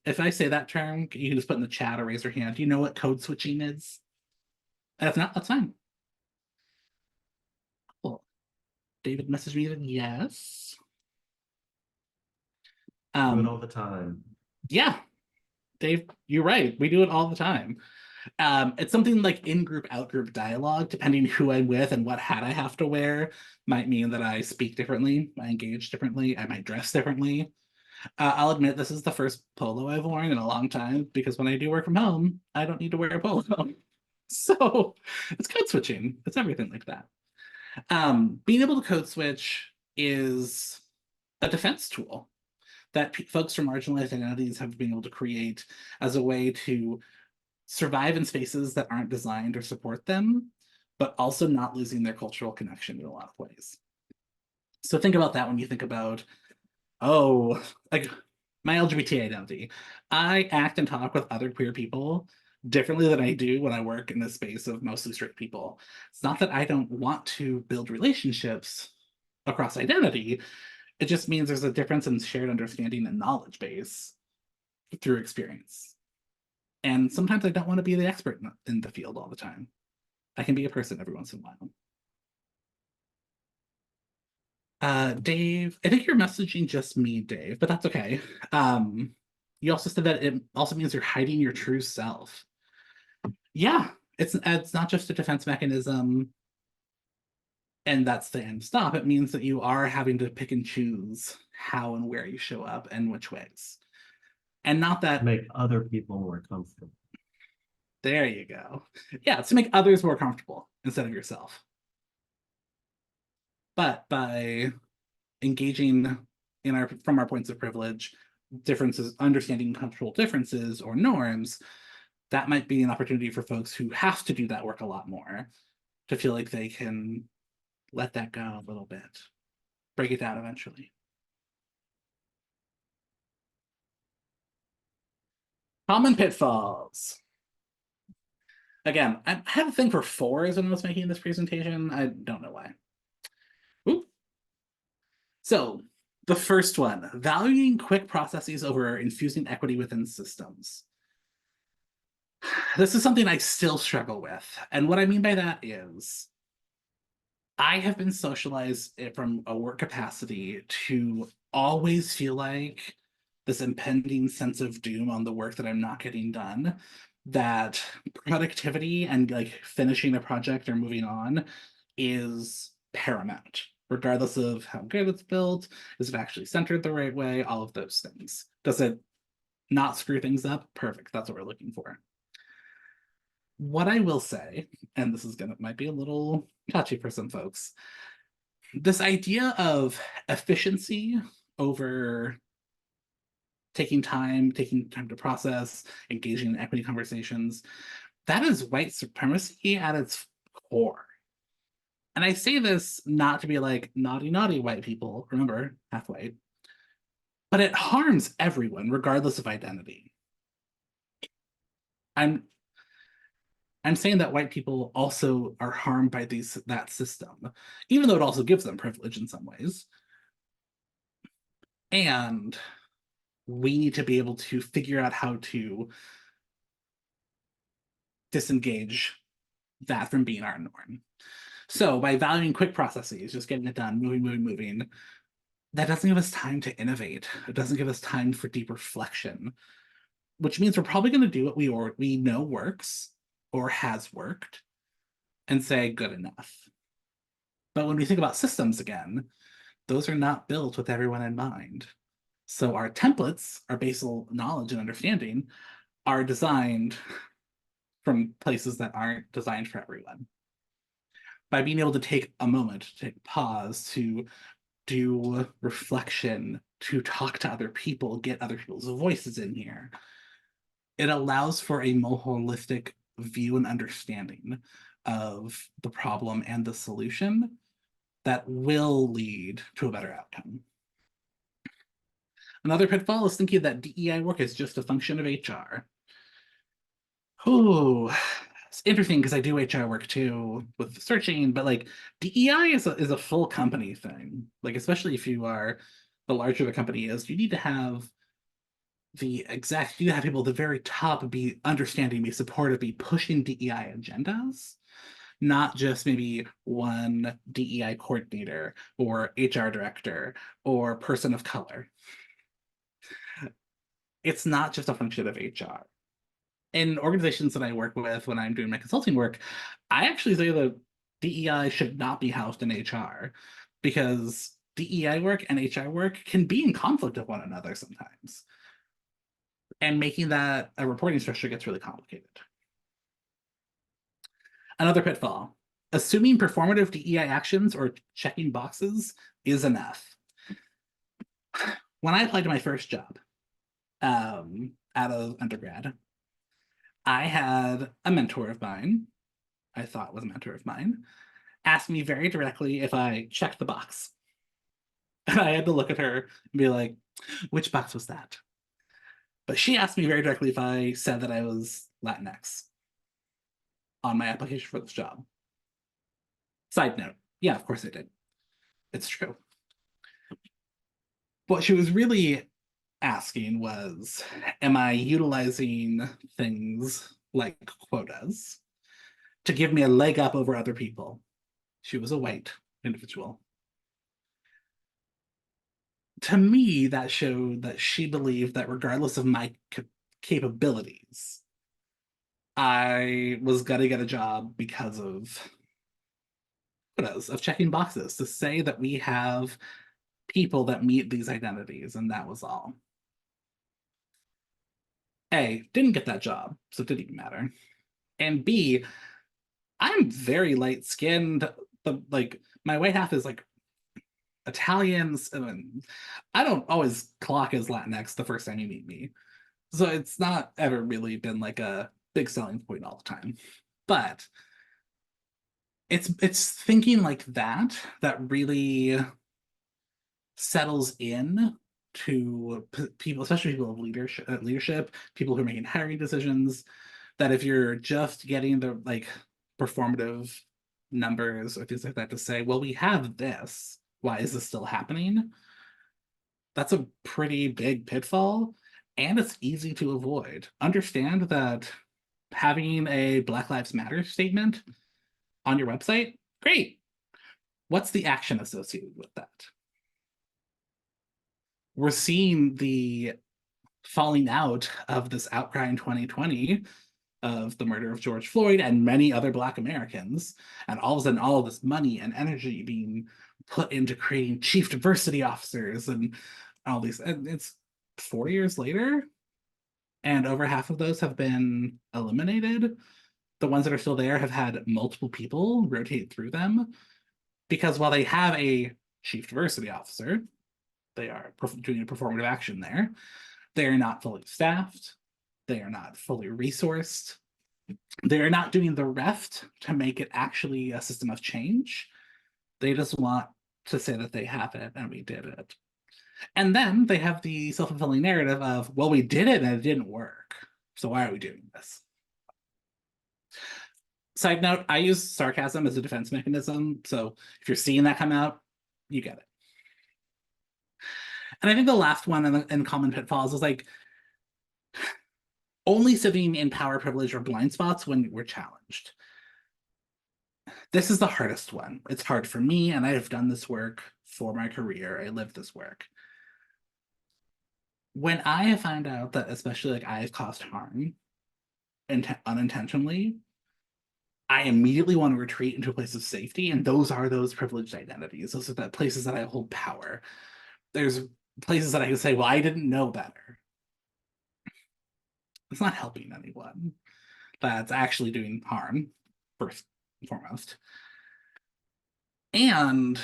B: If I say that term, you can just put in the chat or raise your hand. Do you know what code switching is? And if not, that's fine. Cool. David messaged me that yes.
D: Do it all the time.
B: Yeah, Dave, you're right. We do it all the time. It's something like in-group, out-group dialogue, depending who I'm with and what hat I have to wear, might mean that I speak differently, I engage differently, I might dress differently. I'll admit this is the first polo I've worn in a long time, because when I do work from home, I don't need to wear a polo. So it's code switching. It's everything like that. Being able to code switch is a defense tool that folks from marginalized identities have been able to create as a way to survive in spaces that aren't designed to support them, but also not losing their cultural connection in a lot of ways. So think about that when you think about, oh, like my LGBT identity. I act and talk with other queer people differently than I do when I work in the space of mostly straight people. It's not that I don't want to build relationships across identity. It just means there's a difference in shared understanding and knowledge base through experience. And sometimes I don't want to be the expert in the field all the time. I can be a person every once in a while. Dave, I think you're messaging just me, Dave, but that's okay. You also said that it also means you're hiding your true self. Yeah, it's not just a defense mechanism, and that's the end stop. It means that you are having to pick and choose how and where you show up and which ways. And not that
D: Make other people more comfortable.
B: there you go. Yeah, it's to make others more comfortable instead of yourself. But by engaging from our points of privilege, differences, understanding cultural differences or norms, that might be an opportunity for folks who have to do that work a lot more to feel like they can let that go a little bit, break it down eventually. Common pitfalls. Again, I had a thing for 4s when I was making this presentation. I don't know why. Ooh. So the first one, valuing quick processes over infusing equity within systems. This is something I still struggle with. And what I mean by that is I have been socialized from a work capacity to always feel like this impending sense of doom on the work that I'm not getting done, that productivity and like finishing a project or moving on is paramount, regardless of how good it's built, is it actually centered the right way, all of those things. Does it not screw things up? Perfect, that's what we're looking for. What I will say, and this is might be a little touchy for some folks, this idea of efficiency over taking time to process, engaging in equity conversations, that is white supremacy at its core. And I say this not to be like naughty, naughty white people, remember, half white, but it harms everyone, regardless of identity. I'm saying that white people also are harmed by that system, even though it also gives them privilege in some ways. And we need to be able to figure out how to disengage that from being our norm. So by valuing quick processes, just getting it done, moving, that doesn't give us time to innovate. It doesn't give us time for deep reflection, which means we're probably going to do what we know works or has worked and say good enough. But when we think about systems again, those are not built with everyone in mind. So our templates, our basal knowledge and understanding, are designed from places that aren't designed for everyone. By being able to take a moment, to take a pause, to do reflection, to talk to other people, get other people's voices in here, it allows for a more holistic view and understanding of the problem and the solution that will lead to a better outcome. Another pitfall is thinking that DEI work is just a function of HR. Oh, it's interesting because I do HR work too with searching, but like DEI is a full company thing. Like, especially if you are, the larger the company is, you need to have you need to have people at the very top be understanding, be supportive, be pushing DEI agendas, not just maybe one DEI coordinator or HR director or person of color. It's not just a function of HR. In organizations that I work with when I'm doing my consulting work, I actually say that DEI should not be housed in HR because DEI work and HR work can be in conflict with one another sometimes. And making that a reporting structure gets really complicated. Another pitfall, assuming performative DEI actions or checking boxes is enough. When I applied to my first job out of undergrad, I had a mentor of mine, I thought was a mentor of mine, ask me very directly if I checked the box. And I had to look at her and be like, which box was that? But she asked me very directly if I said that I was Latinx on my application for this job. Side note, yeah, of course I did. It's true. What she was really asking was, am I utilizing things like quotas to give me a leg up over other people? She was a white individual. To me, that showed that she believed that regardless of my capabilities, I was gonna get a job because of quotas, of checking boxes to say that we have people that meet these identities, and that was all. A, didn't get that job, so it didn't even matter. And B, I'm very light skinned. But like my white half is like Italians. I don't always clock as Latinx the first time you meet me. So it's not ever really been like a big selling point all the time. But it's thinking like that that really settles in to people, especially people of leadership, people who are making hiring decisions, that if you're just getting the like performative numbers or things like that to say, well, we have this, why is this still happening? That's a pretty big pitfall, and it's easy to avoid. Understand that having a Black Lives Matter statement on your website, great. What's the action associated with that? We're seeing the falling out of this outcry in 2020 of the murder of George Floyd and many other Black Americans, and all of a sudden all of this money and energy being put into creating chief diversity officers and all these, and it's 4 years later, and over half of those have been eliminated. The ones that are still there have had multiple people rotate through them, because while they have a chief diversity officer, they are doing a performative action there, they are not fully staffed, they are not fully resourced, they are not doing the rest to make it actually a system of change. They just want to say that they have it and we did it. And then they have the self-fulfilling narrative of, well, we did it and it didn't work, so why are we doing this? Side note, I use sarcasm as a defense mechanism, so if you're seeing that come out, you get it. And I think the last one in common pitfalls is like only sitting in power, privilege, or blind spots when we're challenged. This is the hardest one. It's hard for me, and I have done this work for my career. I live this work. When I find out that, especially like I have caused harm unintentionally, I immediately want to retreat into a place of safety, and those are those privileged identities. Those are the places that I hold power. There's places that I can say, well, I didn't know better. It's not helping anyone. That's actually doing harm, first and foremost. And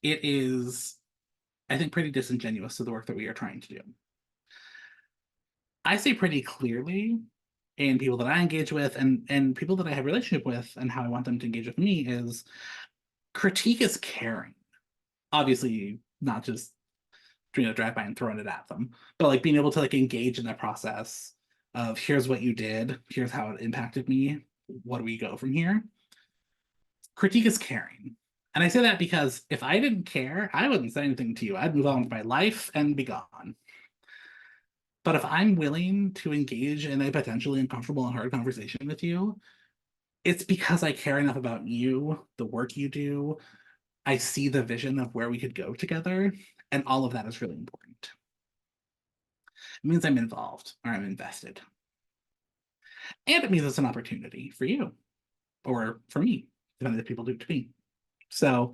B: it is, I think, pretty disingenuous to the work that we are trying to do. I say pretty clearly in people that I engage with and people that I have a relationship with and how I want them to engage with me is critique is caring. Obviously, not just doing a drive-by and throwing it at them, but like being able to like engage in that process of here's what you did, here's how it impacted me, what do we go from here? Critique is caring. And I say that because if I didn't care, I wouldn't say anything to you. I'd move on with my life and be gone. But if I'm willing to engage in a potentially uncomfortable and hard conversation with you, it's because I care enough about you, the work you do. I see the vision of where we could go together, and all of that is really important. It means I'm involved or I'm invested. And it means it's an opportunity for you or for me, depending if people do it to me. So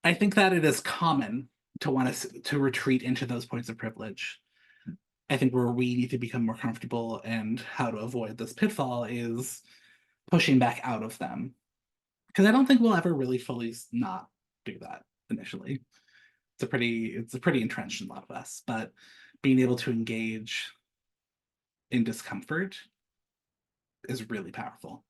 B: I think that it is common to want us to retreat into those points of privilege. I think where we need to become more comfortable and how to avoid this pitfall is pushing back out of them because I don't think we'll ever really fully not do that initially. It's a pretty entrenched in a lot of us, but being able to engage in discomfort is really powerful.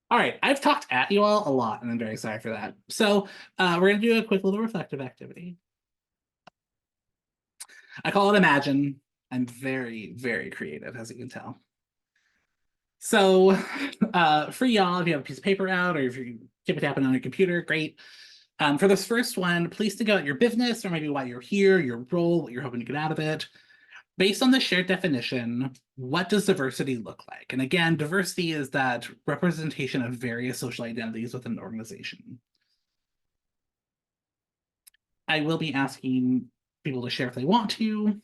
B: All right, I've talked at you all a lot, and I'm very sorry for that. So we're gonna do a quick little reflective activity. I call it Imagine. I'm very, very creative, as you can tell. So for y'all, if you have a piece of paper out or if you're tip-tapping on your computer, great. For this first one, please think about your business or maybe why you're here, your role, what you're hoping to get out of it. Based on the shared definition, what does diversity look like? And again, diversity is that representation of various social identities within an organization. I will be asking people to share if they want to.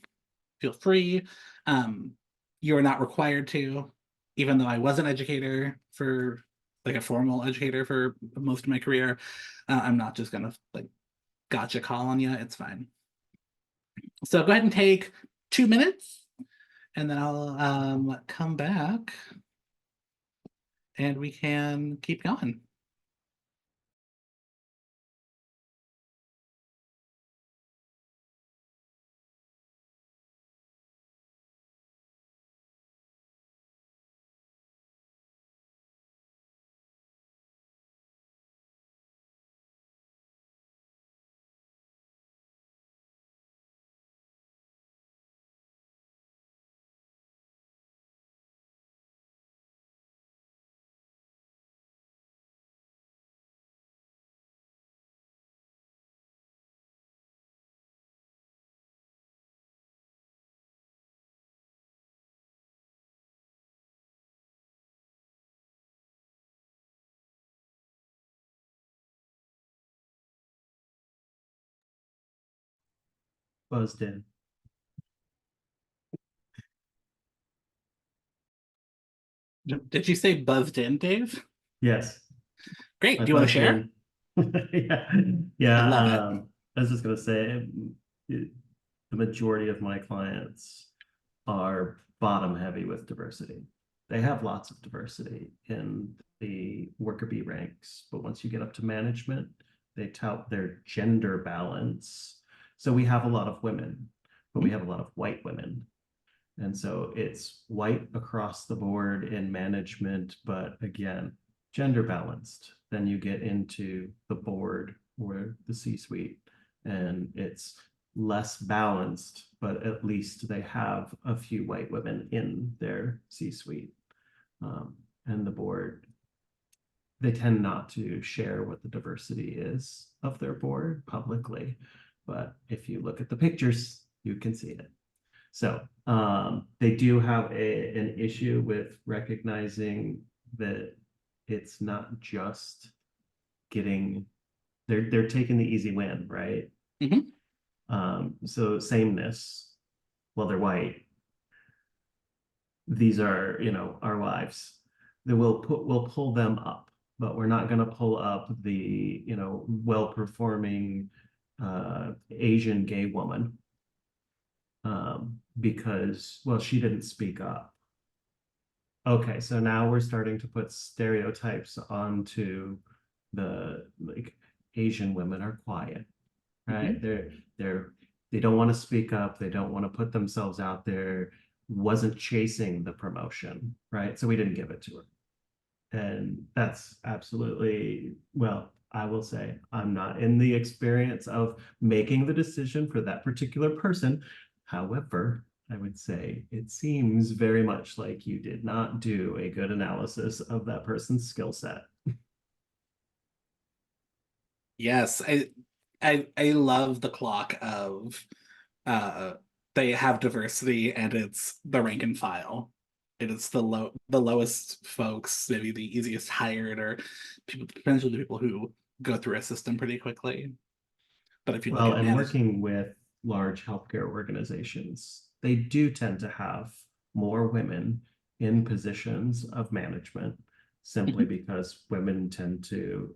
B: Feel free. You are not required to, even though I was an educator for like a formal educator for most of my career. I'm not just gonna like gotcha call on you. It's fine. So go ahead and take 2 minutes, and then I'll come back and we can keep going.
D: Buzzed in.
B: Did you say buzzed in, Dave?
D: Yes.
B: Great.
D: I
B: Do you want to
D: buzzed
B: share?
D: in. Yeah.
B: I
D: Yeah.
B: love it.
D: I was just gonna say the majority of my clients are bottom heavy with diversity. They have lots of diversity in the worker bee ranks, but once you get up to management, they tout their gender balance. So we have a lot of women, but we have a lot of white women. And so it's white across the board in management, but again, gender balanced. Then you get into the board or the C-suite, and it's less balanced, but at least they have a few white women in their C-suite. And the board, they tend not to share what the diversity is of their board publicly. But if you look at the pictures, you can see it. So they do have an issue with recognizing that it's not just getting, they're taking the easy win, right? So sameness, well, they're white. These are, our wives. That we'll pull them up, but we're not going to pull up the, well-performing Asian gay woman. Because, well, she didn't speak up. Okay, so now we're starting to put stereotypes onto the, like, Asian women are quiet, right? They don't want to speak up. They don't want to put themselves out there. Wasn't chasing the promotion, right? So we didn't give it to her. And that's absolutely, well, I will say I'm not in the experience of making the decision for that particular person. However, I would say it seems very much like you did not do a good analysis of that person's skill set.
B: Yes, I love the clock of they have diversity and it's the rank and file. It is the lowest folks, maybe the easiest hired, or people potentially the people who go through a system pretty quickly. But if you look
D: Well,
B: at
D: and working with large healthcare organizations, they do tend to have more women in positions of management simply because women tend to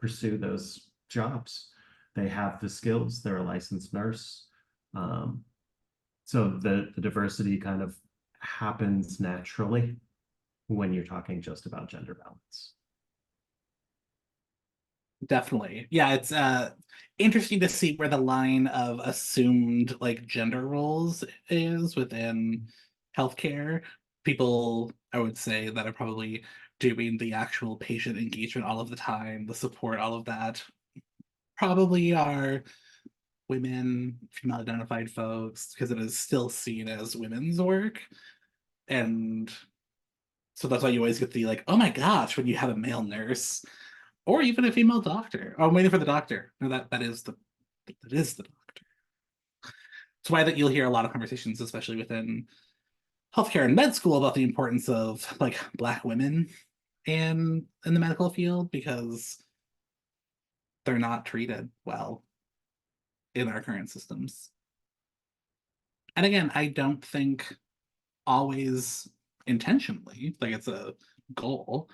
D: pursue those jobs. They have the skills, they're a licensed nurse. So the diversity kind of happens naturally when you're talking just about gender balance.
B: Definitely. Yeah, it's interesting to see where the line of assumed like gender roles is within healthcare. People, I would say, that are probably doing the actual patient engagement all of the time, the support, all of that, probably are women, female identified folks, because it is still seen as women's work. And so that's why you always get the like, oh my gosh, when you have a male nurse or even a female doctor. Oh, I'm waiting for the doctor. No, that is the doctor. It's why that you'll hear a lot of conversations, especially within healthcare and med school, about the importance of like Black women in the medical field, because they're not treated well in our current systems. And again, I don't think always intentionally, like it's a goal.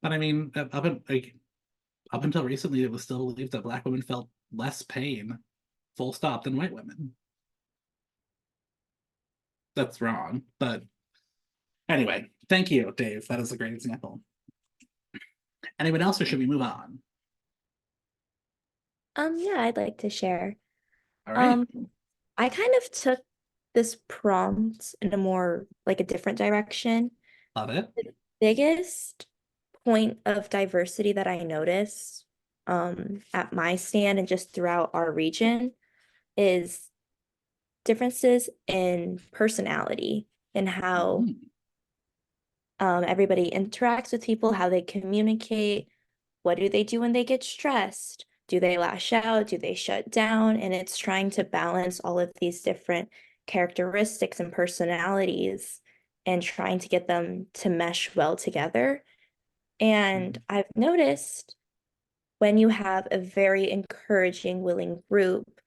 B: But I mean, up until recently, it was still believed that Black women felt less pain, full stop, than white women. That's wrong. But anyway, thank you, Dave. That is a great example. Anyone else, or should we move on?
C: Yeah, I'd like to share.
B: All right.
C: I kind of took this prompt in a more like a different direction.
B: Love it.
C: The biggest point of diversity that I notice at my stand and just throughout our region is differences in personality and how everybody interacts with people, how they communicate, what do they do when they get stressed? Do they lash out? Do they shut down? And it's trying to balance all of these different characteristics and personalities and trying to get them to mesh well together. And I've noticed when you have a very encouraging, willing group,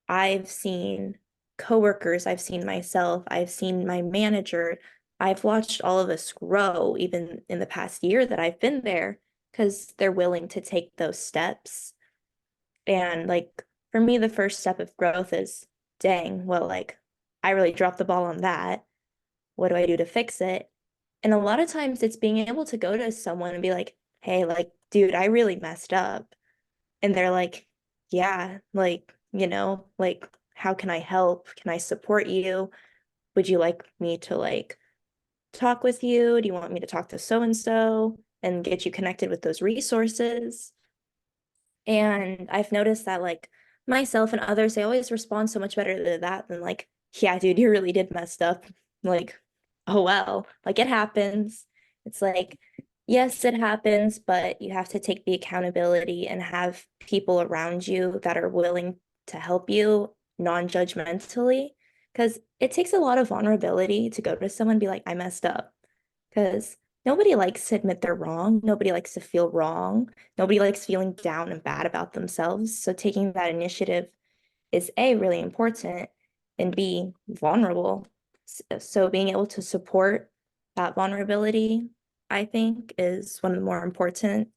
C: I've seen coworkers, I've seen myself, I've seen my manager, I've watched all of us grow even in the past year that I've been there because they're willing to take those steps. And like for me, the first step of growth is, dang, well, like I really dropped the ball on that. What do I do to fix it? And a lot of times it's being able to go to someone and be like, hey, like, dude, I really messed up. And they're like, yeah, like, like, how can I help? Can I support you? Would you like me to like talk with you? Do you want me to talk to so and so and get you connected with those resources? And I've noticed that like myself and others, they always respond so much better to that than like, yeah, dude, you really did messed up. Like, oh well, like it happens. It's like, yes, it happens, but you have to take the accountability and have people around you that are willing to help you non-judgmentally. Because it takes a lot of vulnerability to go to someone and be like, I messed up. Because nobody likes to admit they're wrong. Nobody likes to feel wrong. Nobody likes feeling down and bad about themselves. So taking that initiative is A, really important, and B, vulnerable. So being able to support that vulnerability, I think, is one of the more important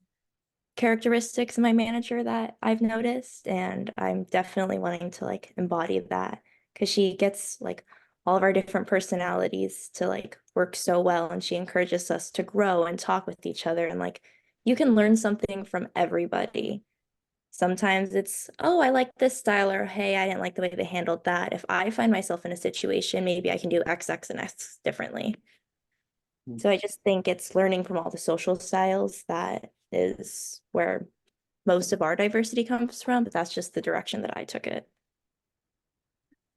C: characteristics of my manager that I've noticed. And I'm definitely wanting to like embody that because she gets like all of our different personalities to like work so well. And she encourages us to grow and talk with each other. And like you can learn something from everybody. Sometimes it's, oh, I like this style, or hey, I didn't like the way they handled that. If I find myself in a situation, maybe I can do X, X, and X differently. So I just think it's learning from all the social styles that is where most of our diversity comes from, but that's just the direction that I took it.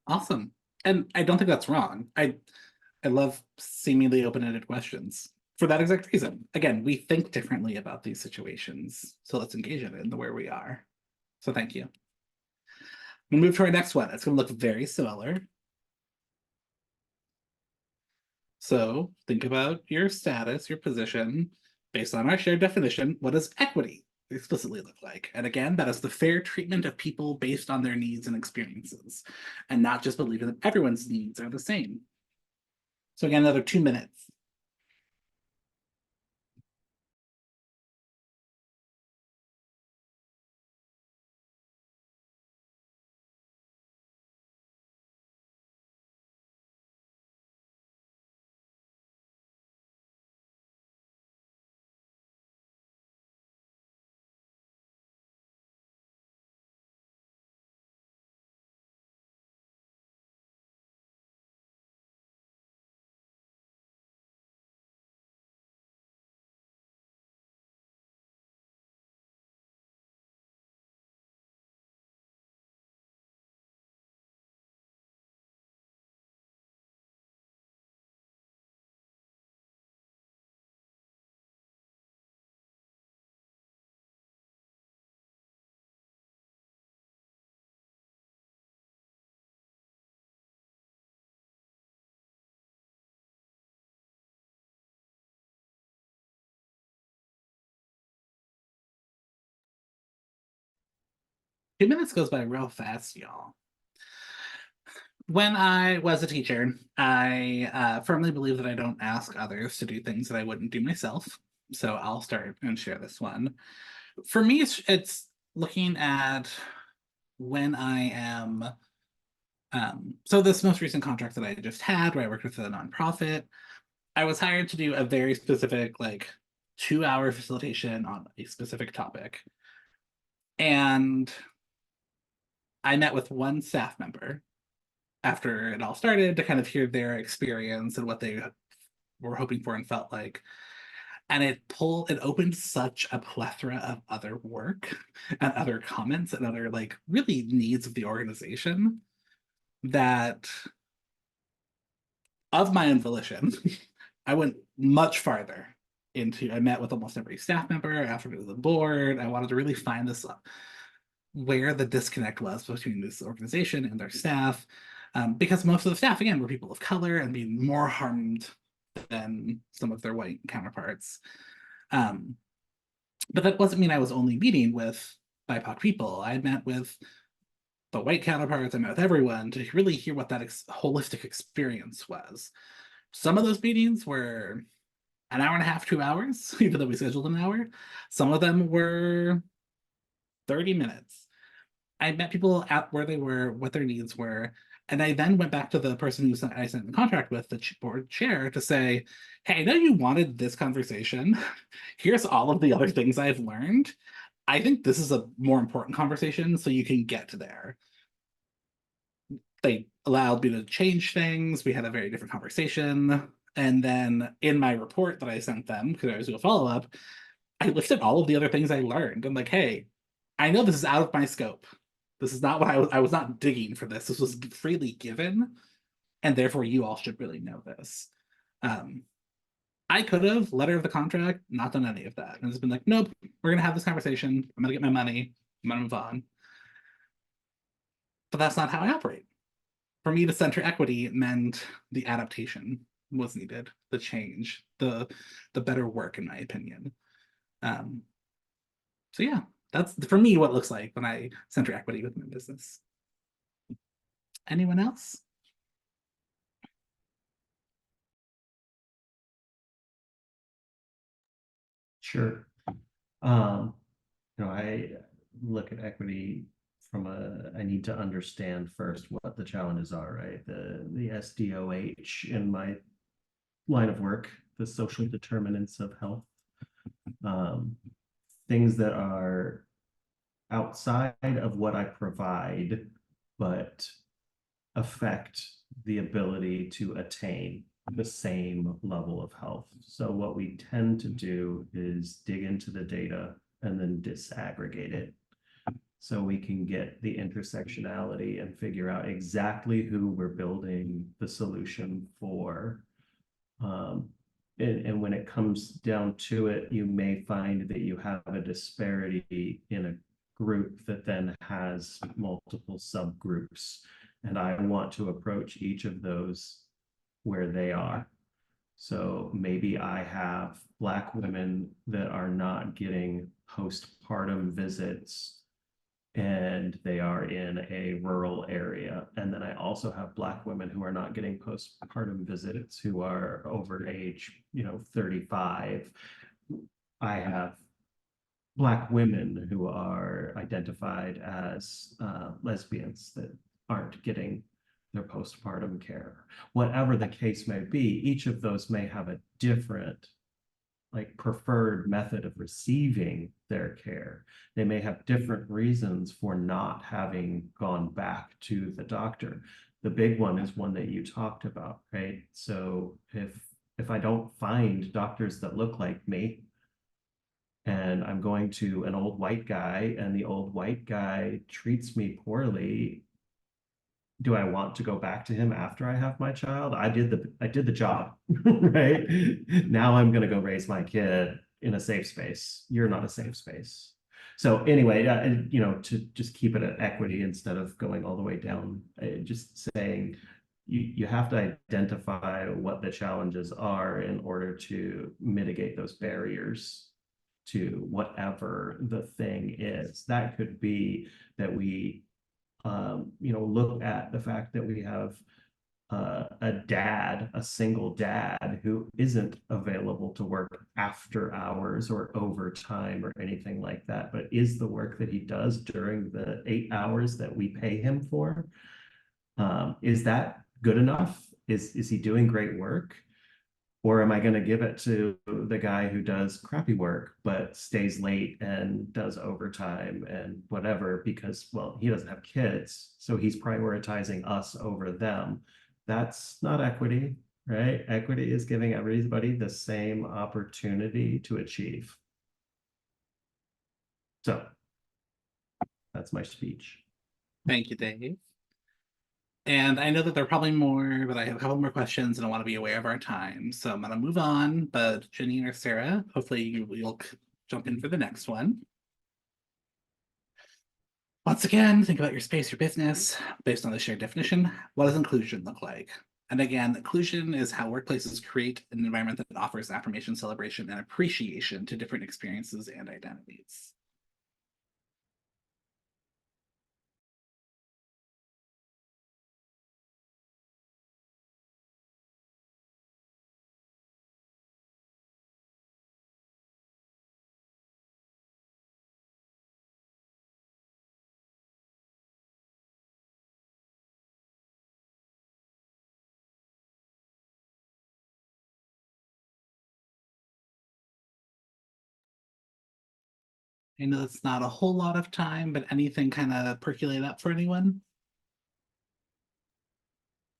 B: Awesome. And I don't think that's wrong. I love seemingly open-ended questions for that exact reason. Again, we think differently about these situations, so let's engage in it in the where we are. So thank you. We'll move to our next one. It's going to look very similar. So think about your status, your position, based on our shared definition. What does equity explicitly look like? And again, that is the fair treatment of people based on their needs and experiences, and not just believing that everyone's needs are the same. So again, another 2 minutes. 2 minutes goes by real fast, y'all. When I was a teacher, I firmly believe that I don't ask others to do things that I wouldn't do myself. So I'll start and share this one. For me, it's looking at when I am. So this most recent contract that I just had, where I worked with a nonprofit, I was hired to do a very specific, like 2 hour facilitation on a specific topic. And I met with one staff member after it all started to kind of hear their experience and what they were hoping for and felt like. And it opened such a plethora of other work and other comments and other like really needs of the organization that of my own volition, I went much farther into. I met with almost every staff member after the board. I wanted to really find this where the disconnect was between this organization and their staff, because most of the staff, again, were people of color and being more harmed than some of their white counterparts. But that doesn't mean I was only meeting with BIPOC people. I met with the white counterparts, I met with everyone to really hear what that holistic experience was. Some of those meetings were an hour and a half, 2 hours, even though we scheduled an hour. Some of them were 30 minutes. I met people at where they were, what their needs were. And I then went back to the person who I sent the contract with, the board chair, to say, hey, I know you wanted this conversation. Here's all of the other things I've learned. I think this is a more important conversation, so you can get to there. They allowed me to change things. We had a very different conversation. And then in my report that I sent them, because I was doing a follow-up, I listed all of the other things I learned. I'm like, hey, I know this is out of my scope. This is not what I was not digging for this. This was freely given, and therefore you all should really know this. I could have, letter of the contract, not done any of that. And it's been like, nope, we're going to have this conversation. I'm going to get my money. I'm going to move on. But that's not how I operate. For me to center equity meant the adaptation was needed, the change, the better work, in my opinion. So yeah, that's for me what it looks like when I center equity within my business. Anyone else?
D: Sure. I look at equity from I need to understand first what the challenges are, right? The SDOH in my line of work, the social determinants of health, things that are outside of what I provide, but affect the ability to attain the same level of health. So what we tend to do is dig into the data and then disaggregate it so we can get the intersectionality and figure out exactly who we're building the solution for. And when it comes down to it, you may find that you have a disparity in a group that then has multiple subgroups. And I want to approach each of those where they are. So maybe I have Black women that are not getting postpartum visits and they are in a rural area. And then I also have Black women who are not getting postpartum visits, who are over age, 35. I have Black women who are identified as lesbians that aren't getting their postpartum care. Whatever the case may be, each of those may have a different preferred method of receiving their care. They may have different reasons for not having gone back to the doctor. The big one is one that you talked about, right? So if I don't find doctors that look like me, and I'm going to an old white guy and the old white guy treats me poorly, do I want to go back to him after I have my child? I did the job, right? Now I'm going to go raise my kid in a safe space. You're not a safe space. So anyway, to just keep it at equity instead of going all the way down, just saying you have to identify what the challenges are in order to mitigate those barriers to whatever the thing is. That could be that we, look at the fact that we have a single dad who isn't available to work after hours or overtime or anything like that, but is the work that he does during the 8 hours that we pay him for. Is that good enough? Is he doing great work? Or am I going to give it to the guy who does crappy work, but stays late and does overtime and whatever because, well, he doesn't have kids, so he's prioritizing us over them. That's not equity, right? Equity is giving everybody the same opportunity to achieve. So that's my speech.
B: Thank you, Dave. And I know that there are probably more, but I have a couple more questions and I want to be aware of our time. So I'm going to move on, but Janine or Sarah, hopefully you'll jump in for the next one. Once again, think about your space, your business, based on the shared definition. What does inclusion look like? And again, inclusion is how workplaces create an environment that offers affirmation, celebration, and appreciation to different experiences and identities. I know that's not a whole lot of time, but anything kind of percolate up for anyone?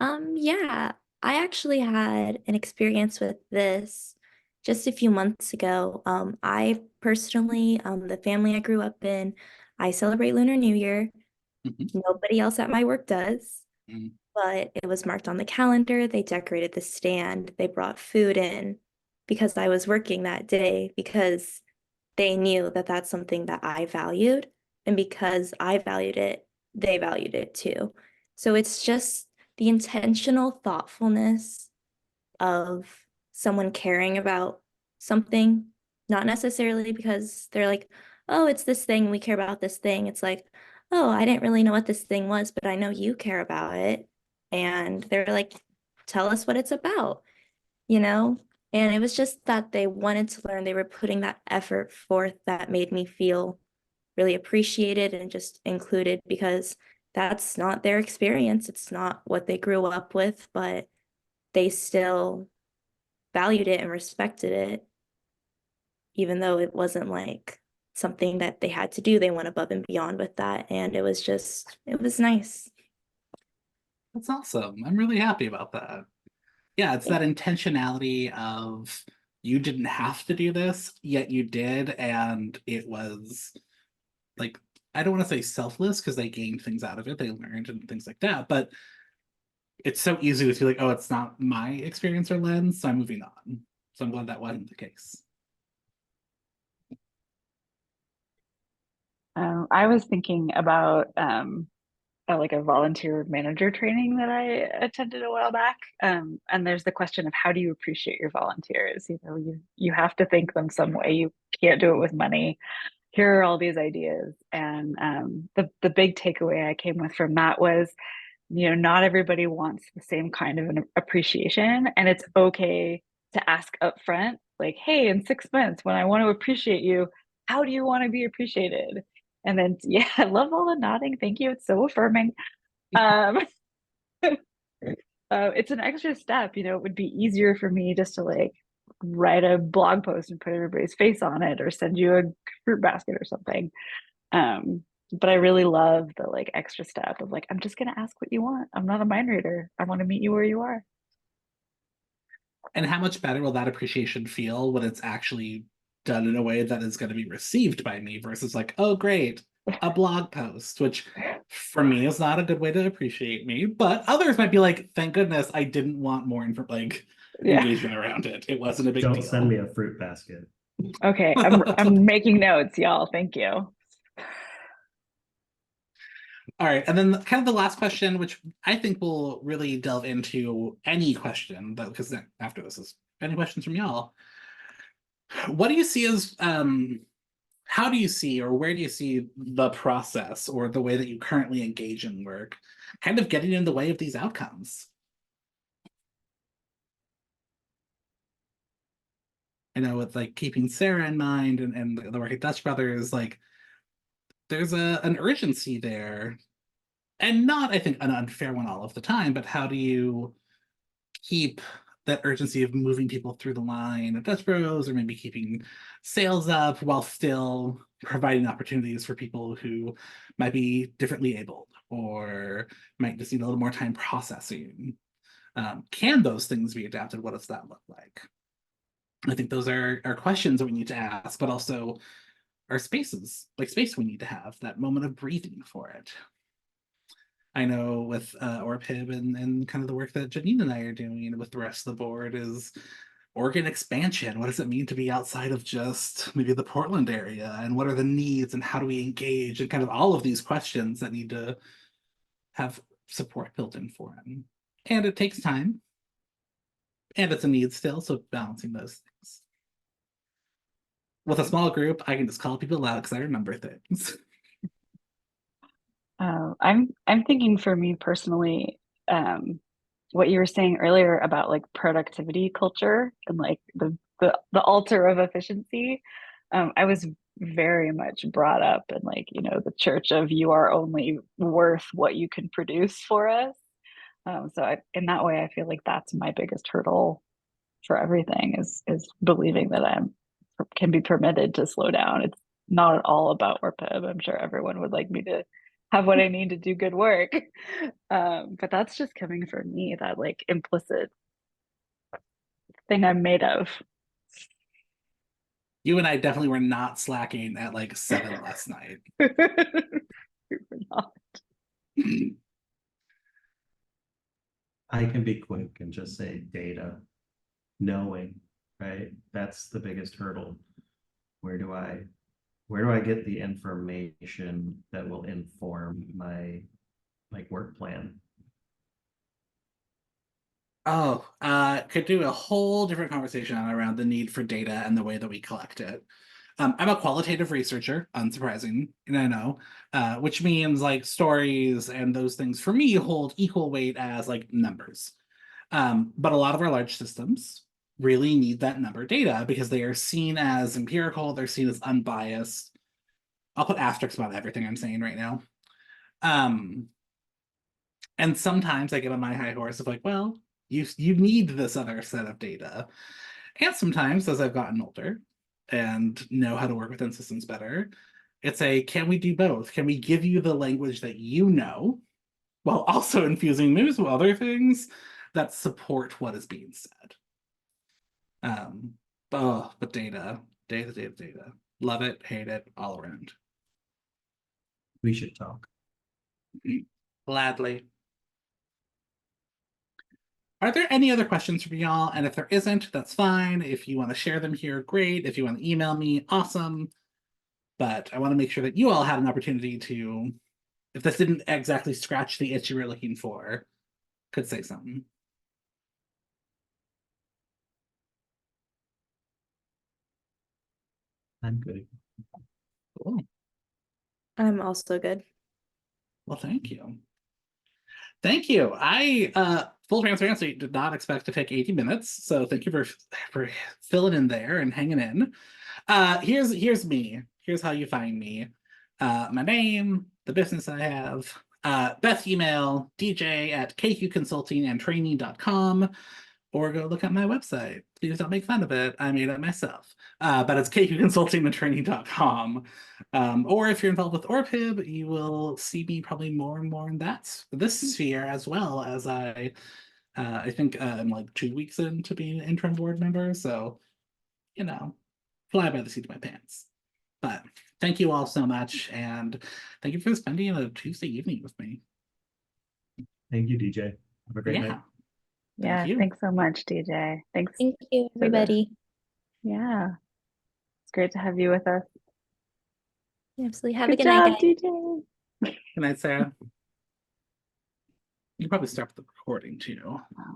C: Yeah, I actually had an experience with this just a few months ago. I personally, the family I grew up in, I celebrate Lunar New Year. Nobody else at my work does, but it was marked on the calendar. They decorated the stand. They brought food in because I was working that day because they knew that that's something that I valued. And because I valued it, they valued it too. So it's just the intentional thoughtfulness of someone caring about something, not necessarily because they're like, oh, it's this thing, we care about this thing. It's like, oh, I didn't really know what this thing was, but I know you care about it. And they're like, tell us what it's about, you know? And it was just that they wanted to learn. They were putting that effort forth that made me feel really appreciated and just included because that's not their experience. It's not what they grew up with, but they still valued it and respected it, even though it wasn't like something that they had to do. They went above and beyond with that. And it was nice.
B: That's awesome. I'm really happy about that. Yeah, it's that intentionality of you didn't have to do this, yet you did, and it was like, I don't want to say selfless because they gained things out of it, they learned and things like that, but it's so easy to feel like, oh, it's not my experience or lens, so I'm moving on. So I'm glad that wasn't the case.
A: I was thinking about like a volunteer manager training that I attended a while back. And there's the question of how do you appreciate your volunteers? You have to thank them some way. You can't do it with money. Here are all these ideas. And the big takeaway I came with from that was, not everybody wants the same kind of an appreciation, and it's okay to ask up front, like, hey, in 6 months when I want to appreciate you, how do you want to be appreciated? And then, yeah, I love all the nodding. Thank you. It's so affirming. Um, it's an extra step. It would be easier for me just to like write a blog post and put everybody's face on it or send you a fruit basket or something. But I really love the like extra step of like, I'm just going to ask what you want. I'm not a mind reader. I want to meet you where you are.
B: And how much better will that appreciation feel when it's actually done in a way that is going to be received by me versus like, oh, great, a blog post, which for me is not a good way to appreciate me. But others might be like, thank goodness I didn't want more engagement around it. It wasn't a big deal.
D: Don't send me a fruit basket.
A: Okay, I'm making notes, y'all. Thank you.
B: All right, and then kind of the last question, which I think will really delve into any question, because after this is any questions from y'all. What do you see as how do you see, or where do you see the process or the way that you currently engage in work kind of getting in the way of these outcomes? I know with like keeping Sarah in mind and the work at Dutch Brothers, like there's an urgency there. And not, I think, an unfair one all of the time, but how do you keep that urgency of moving people through the line at Dutch Bros, or maybe keeping sales up while still providing opportunities for people who might be differently abled or might just need a little more time processing? Can those things be adapted? What does that look like? I think those are questions that we need to ask, but also our spaces, like space we need to have, that moment of breathing for it. I know with ORPIB and kind of the work that Janine and I are doing with the rest of the board is organ expansion. What does it mean to be outside of just maybe the Portland area? And what are the needs and how do we engage? And kind of all of these questions that need to have support built in for them. And it takes time. And it's a need still, so balancing those things. With a small group, I can just call people out because I remember things.
A: I'm thinking for me personally, what you were saying earlier about like productivity culture and like the altar of efficiency. I was very much brought up in like, you know, the church of you are only worth what you can produce for us. In that way, I feel like that's my biggest hurdle for everything is believing that I'm can be permitted to slow down. It's not at all about ORPIB. I'm sure everyone would like me to have what I need to do good work. But that's just coming from me, that like implicit thing I'm made of.
B: You and I definitely were not slacking at like 7 last night.
A: We're not.
D: I can be quick and just say data, knowing, right? That's the biggest hurdle. Where do I get the information that will inform my like work plan?
B: Oh, could do a whole different conversation around the need for data and the way that we collect it. I'm a qualitative researcher, unsurprising, and I know, which means like stories and those things for me hold equal weight as like numbers. But a lot of our large systems really need that number data because they are seen as empirical, they're seen as unbiased. I'll put asterisks about everything I'm saying right now. And sometimes I get on my high horse of like, well, you need this other set of data. And sometimes as I've gotten older and know how to work within systems better, it's a can we do both? Can we give you the language that you know while also infusing news with other things that support what is being said? But data. Love it, hate it, all around.
D: We should talk.
B: Gladly. Are there any other questions from y'all? And if there isn't, that's fine. If you want to share them here, great. If you want to email me, awesome. But I want to make sure that you all had an opportunity to, if this didn't exactly scratch the itch you were looking for, could say something.
D: I'm good.
B: Cool.
C: I'm also good.
B: Well, thank you. Thank you. I full transparency did not expect to take 80 minutes, so thank you for filling in there and hanging in. Here's me. Here's how you find me. My name, the business I have, Beth email, dj@kqconsultingandtraining.com, or go look at my website. Please don't make fun of it. I made it myself. But it's kqconsultingandtraining.com. Or if you're involved with ORPIB, you will see me probably more and more in this sphere, as well as I think I'm like 2 weeks into being an interim board member. So, you know, fly by the seat of my pants. But thank you all so much, and thank you for spending a Tuesday evening with me.
D: Thank you, DJ. Have a great
B: Yeah.
D: night.
A: Yeah,
B: you.
A: thanks so much, DJ. Thanks.
C: Thank you,
A: for the-
C: everybody.
A: Yeah. It's great to have you with us.
C: Absolutely. Have a
A: Good
C: good night,
A: job,
C: guys.
A: DJ.
B: Good night, Sarah. You can probably start the recording too.